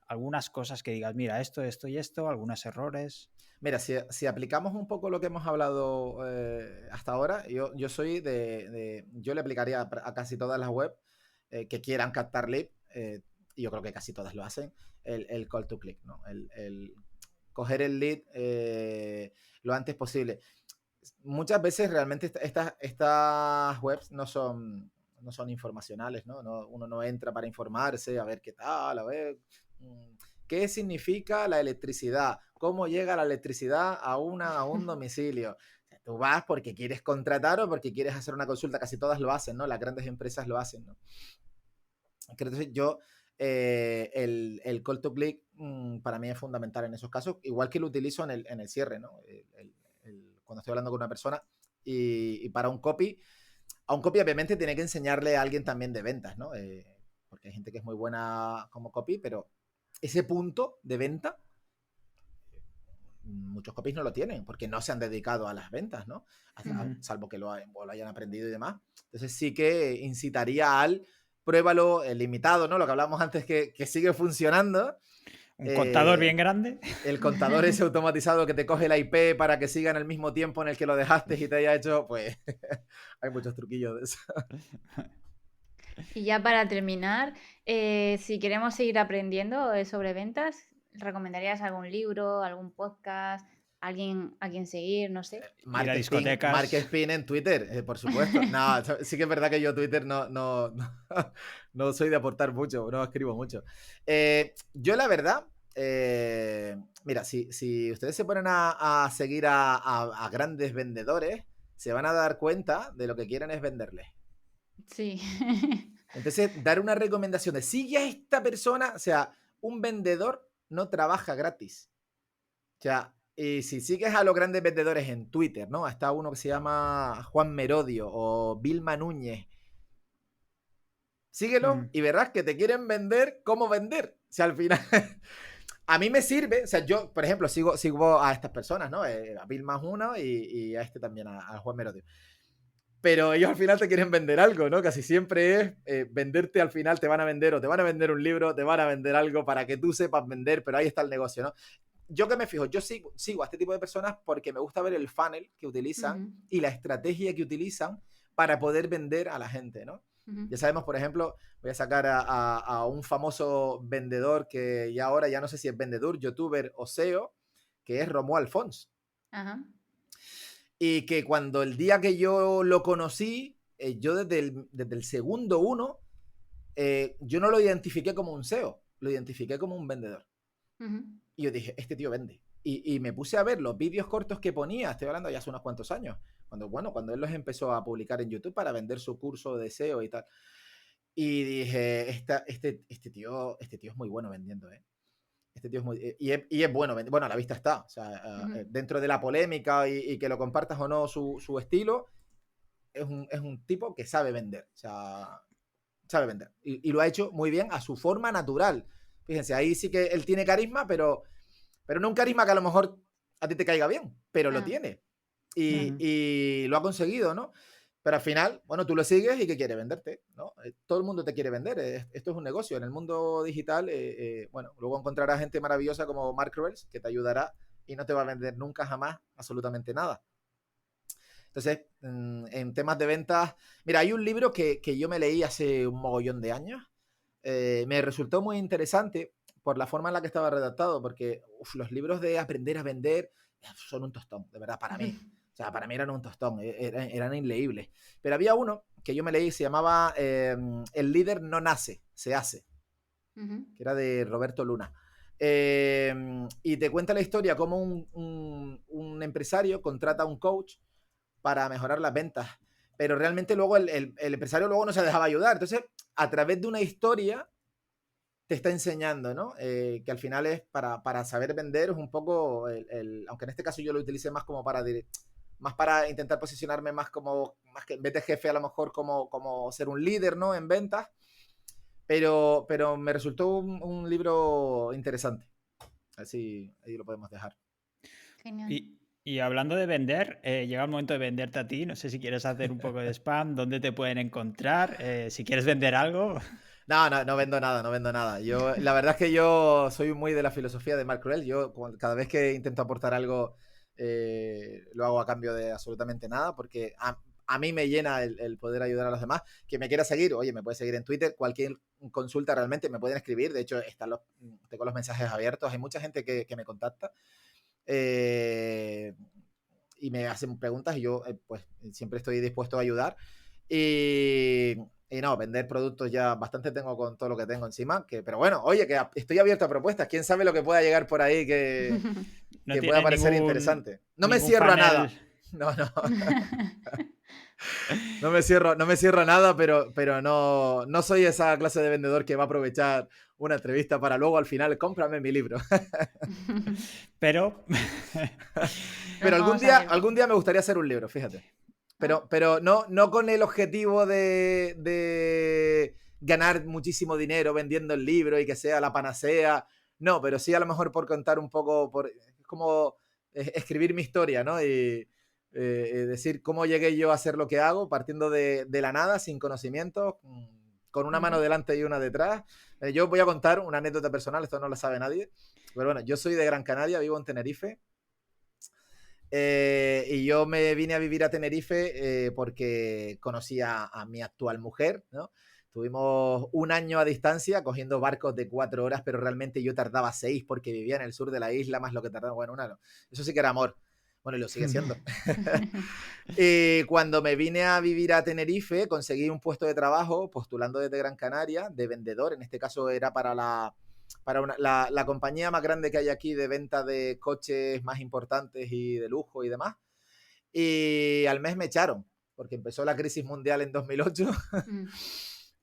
Algunas cosas que digas, mira, esto y esto, algunos errores. Mira, si aplicamos un poco lo que hemos hablado hasta ahora, yo soy yo le aplicaría a casi todas las webs que quieran captar lead, y yo creo que casi todas lo hacen, el call to click, ¿no? El coger el lead lo antes posible. Muchas veces realmente estas webs no son informacionales, ¿no? Uno no entra para informarse, a ver qué tal, a ver qué significa la electricidad, cómo llega la electricidad a un domicilio. O sea, tú vas porque quieres contratar o porque quieres hacer una consulta, casi todas lo hacen, ¿no? Las grandes empresas lo hacen, ¿no? Entonces yo, el call to click para mí es fundamental en esos casos, igual que lo utilizo en el cierre, ¿no? Cuando estoy hablando con una persona y para un copy, a un copy obviamente tiene que enseñarle a alguien también de ventas, ¿no? Porque hay gente que es muy buena como copy, pero ese punto de venta, muchos copies no lo tienen, porque no se han dedicado a las ventas, ¿no? Salvo que lo hayan aprendido y demás. Entonces sí que incitaría al pruébalo limitado, ¿no? Lo que hablamos antes que sigue funcionando. Un contador bien grande. El contador ese automatizado que te coge la IP para que siga en el mismo tiempo en el que lo dejaste y te haya hecho, pues hay muchos truquillos de eso. Y ya para terminar, si queremos seguir aprendiendo sobre ventas, ¿recomendarías algún libro, algún podcast, alguien a quien seguir, no sé. Ir a Mark Spin, discotecas. Mark Spin en Twitter, por supuesto. No, sí que es verdad que yo Twitter no soy de aportar mucho, no escribo mucho. Yo la verdad, mira, si ustedes se ponen a seguir a grandes vendedores, se van a dar cuenta de lo que quieren es venderles. Sí. Entonces, dar una recomendación de sigue a esta persona, o sea, un vendedor no trabaja gratis. O sea, y si sigues a los grandes vendedores en Twitter, ¿no? Está uno que se llama Juan Merodio o Vilma Núñez. Síguelo y verás que te quieren vender cómo vender. O sea, al final, a mí me sirve, o sea, yo, por ejemplo, sigo a estas personas, ¿no? A Vilma es uno y a este también, a Juan Merodio. Pero ellos al final te quieren vender algo, ¿no? Casi siempre es venderte al final, te van a vender o te van a vender un libro, te van a vender algo para que tú sepas vender, pero ahí está el negocio, ¿no? Yo que me fijo, yo sigo a este tipo de personas porque me gusta ver el funnel que utilizan y la estrategia que utilizan para poder vender a la gente, ¿no? Ya sabemos, por ejemplo, voy a sacar a un famoso vendedor que ya ahora ya no sé si es vendedor, youtuber o SEO, que es Romuald Alfons. Ajá. Y que cuando el día que yo lo conocí, yo desde el segundo uno, yo no lo identifiqué como un SEO, lo identifiqué como un vendedor. Y yo dije, este tío vende. Y me puse a ver los vídeos cortos que ponía, estoy hablando ya hace unos cuantos años, cuando él los empezó a publicar en YouTube para vender su curso de SEO y tal. Y dije, este tío es muy bueno vendiendo, ¿eh? Este tío es muy... Y es bueno, bueno, a la vista está. O sea, dentro de la polémica y que lo compartas o no su estilo, es un tipo que sabe vender. O sea, sabe vender. Y lo ha hecho muy bien a su forma natural. Fíjense, ahí sí que él tiene carisma, pero no un carisma que a lo mejor a ti te caiga bien, pero lo tiene. Y lo ha conseguido, ¿no? Pero al final, bueno, tú lo sigues y ¿qué quiere? Venderte, ¿no? Todo el mundo te quiere vender. Esto es un negocio. En el mundo digital, bueno, luego encontrarás gente maravillosa como Mark Revels que te ayudará y no te va a vender nunca jamás absolutamente nada. Entonces, en temas de ventas, mira, hay un libro que yo me leí hace un mogollón de años. Me resultó muy interesante por la forma en la que estaba redactado, porque los libros de aprender a vender son un tostón, de verdad, para mí. O sea, para mí eran un tostón, eran inleíbles. Pero había uno que yo me leí, se llamaba El líder no nace, se hace, que era de Roberto Luna. Y te cuenta la historia como un empresario contrata a un coach para mejorar las ventas, pero realmente luego el empresario luego no se dejaba ayudar. Entonces, a través de una historia te está enseñando, ¿no? Que al final es para saber vender, es un poco, aunque en este caso yo lo utilicé más como más para intentar posicionarme más que en vez de jefe a lo mejor como ser un líder, ¿no? En ventas, pero me resultó un libro interesante. Así ahí lo podemos dejar. Genial. Y hablando de vender, llega el momento de venderte a ti. No sé si quieres hacer un poco de spam, dónde te pueden encontrar, si quieres vender algo. No vendo nada, no vendo nada. La verdad es que yo soy muy de la filosofía de Mark Revels. Yo cada vez que intento aportar algo, lo hago a cambio de absolutamente nada, porque a mí me llena el poder ayudar a los demás. Quien me quiera seguir, oye, me puede seguir en Twitter. Cualquier consulta realmente me pueden escribir. De hecho, tengo los mensajes abiertos. Hay mucha gente que me contacta. Y me hacen preguntas y yo pues siempre estoy dispuesto a ayudar. Y no, vender productos ya bastante tengo con todo lo que tengo encima. Pero bueno, oye, que estoy abierto a propuestas. ¿Quién sabe lo que pueda llegar por ahí que pueda parecer interesante? No me cierro a nada. No. No me cierro a nada, pero no soy esa clase de vendedor que va a aprovechar una entrevista para luego al final cómprame mi libro. Pero algún día me gustaría hacer un libro, fíjate. Pero no con el objetivo de ganar muchísimo dinero vendiendo el libro y que sea la panacea. No, pero sí a lo mejor por contar un poco, es como escribir mi historia, ¿no? Y decir cómo llegué yo a hacer lo que hago, partiendo de la nada, sin conocimiento, con una mano delante y una detrás. Yo voy a contar una anécdota personal, esto no lo sabe nadie. Pero bueno, yo soy de Gran Canaria, vivo en Tenerife. Y yo me vine a vivir a Tenerife porque conocí a mi actual mujer, ¿no? Estuvimos un año a distancia cogiendo barcos de 4 horas, pero realmente yo tardaba 6 porque vivía en el sur de la isla, más lo que tardaba, bueno, eso sí que era amor. Bueno, y lo sigue siendo. Cuando me vine a vivir a Tenerife, conseguí un puesto de trabajo postulando desde Gran Canaria, de vendedor. En este caso era para la compañía más grande que hay aquí de venta de coches más importantes y de lujo y demás. Y al mes me echaron, porque empezó la crisis mundial en 2008.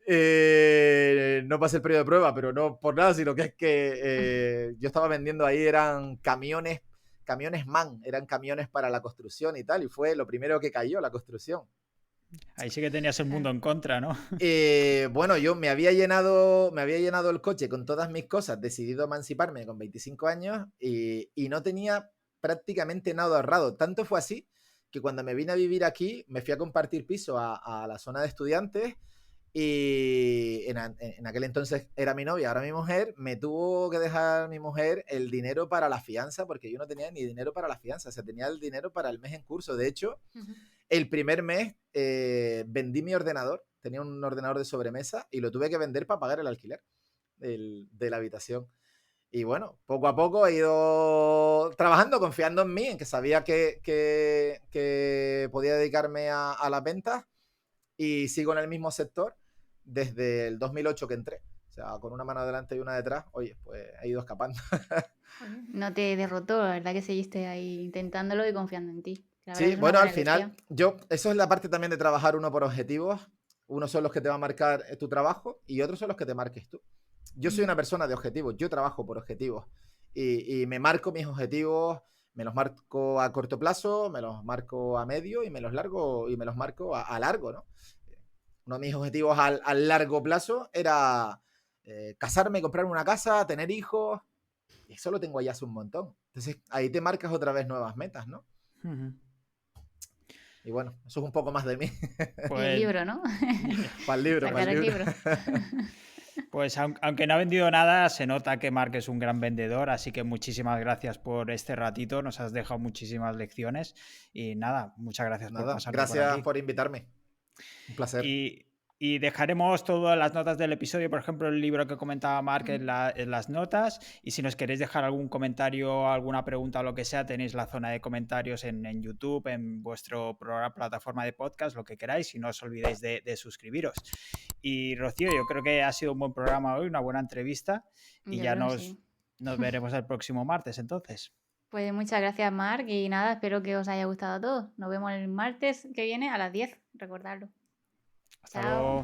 No pasé el periodo de prueba, pero no por nada, sino que es que yo estaba vendiendo ahí, eran camiones MAN, eran camiones para la construcción y tal, y fue lo primero que cayó, la construcción. Ahí sí que tenías el mundo en contra, ¿no? Bueno, yo me había llenado el coche con todas mis cosas, decidido emanciparme con 25 años y no tenía prácticamente nada ahorrado. Tanto fue así que cuando me vine a vivir aquí, me fui a compartir piso a la zona de estudiantes y en aquel entonces era mi novia, ahora mi mujer, me tuvo que dejar mi mujer el dinero para la fianza porque yo no tenía ni dinero para la fianza, o sea, tenía el dinero para el mes en curso. De hecho, el primer mes vendí mi ordenador, tenía un ordenador de sobremesa y lo tuve que vender para pagar el alquiler de la habitación. Y bueno, poco a poco he ido trabajando, confiando en mí, en que sabía que podía dedicarme a las ventas y sigo en el mismo sector desde el 2008 que entré. O sea, con una mano adelante y una detrás, oye, pues he ido escapando. No te derrotó, la verdad que seguiste ahí intentándolo y confiando en ti. La verdad que Sí, es una bueno, al buena final, elección. eso es la parte también de trabajar uno por objetivos. Unos son los que te va a marcar tu trabajo y otros son los que te marques tú. Yo soy una persona de objetivos, yo trabajo por objetivos y me marco mis objetivos, me los marco a corto plazo, me los marco a medio y me los marco a largo, ¿no? Uno de mis objetivos al largo plazo era casarme, comprarme una casa, tener hijos, y eso lo tengo ahí hace un montón. Entonces ahí te marcas otra vez nuevas metas, ¿no? Y bueno, eso es un poco más de mí. Y el libro, ¿no? Para el libro, Sacar el libro. Pues aunque no ha vendido nada, se nota que Marc es un gran vendedor, así que muchísimas gracias por este ratito, nos has dejado muchísimas lecciones y nada, muchas gracias por Nada, pasarte por gracias aquí. por invitarme. Un placer. Y dejaremos todas las notas del episodio, por ejemplo, el libro que comentaba Marc en las notas. Y si nos queréis dejar algún comentario, alguna pregunta o lo que sea, tenéis la zona de comentarios en YouTube, en vuestra plataforma de podcast, lo que queráis. Y no os olvidéis de suscribiros. Y Rocío, yo creo que ha sido un buen programa hoy, una buena entrevista. Y Yo ya creo que sí. nos veremos el próximo martes, entonces. Pues muchas gracias, Marc. Y nada, espero que os haya gustado a todos. Nos vemos el martes que viene a las 10, recordadlo. Hasta Chao. luego.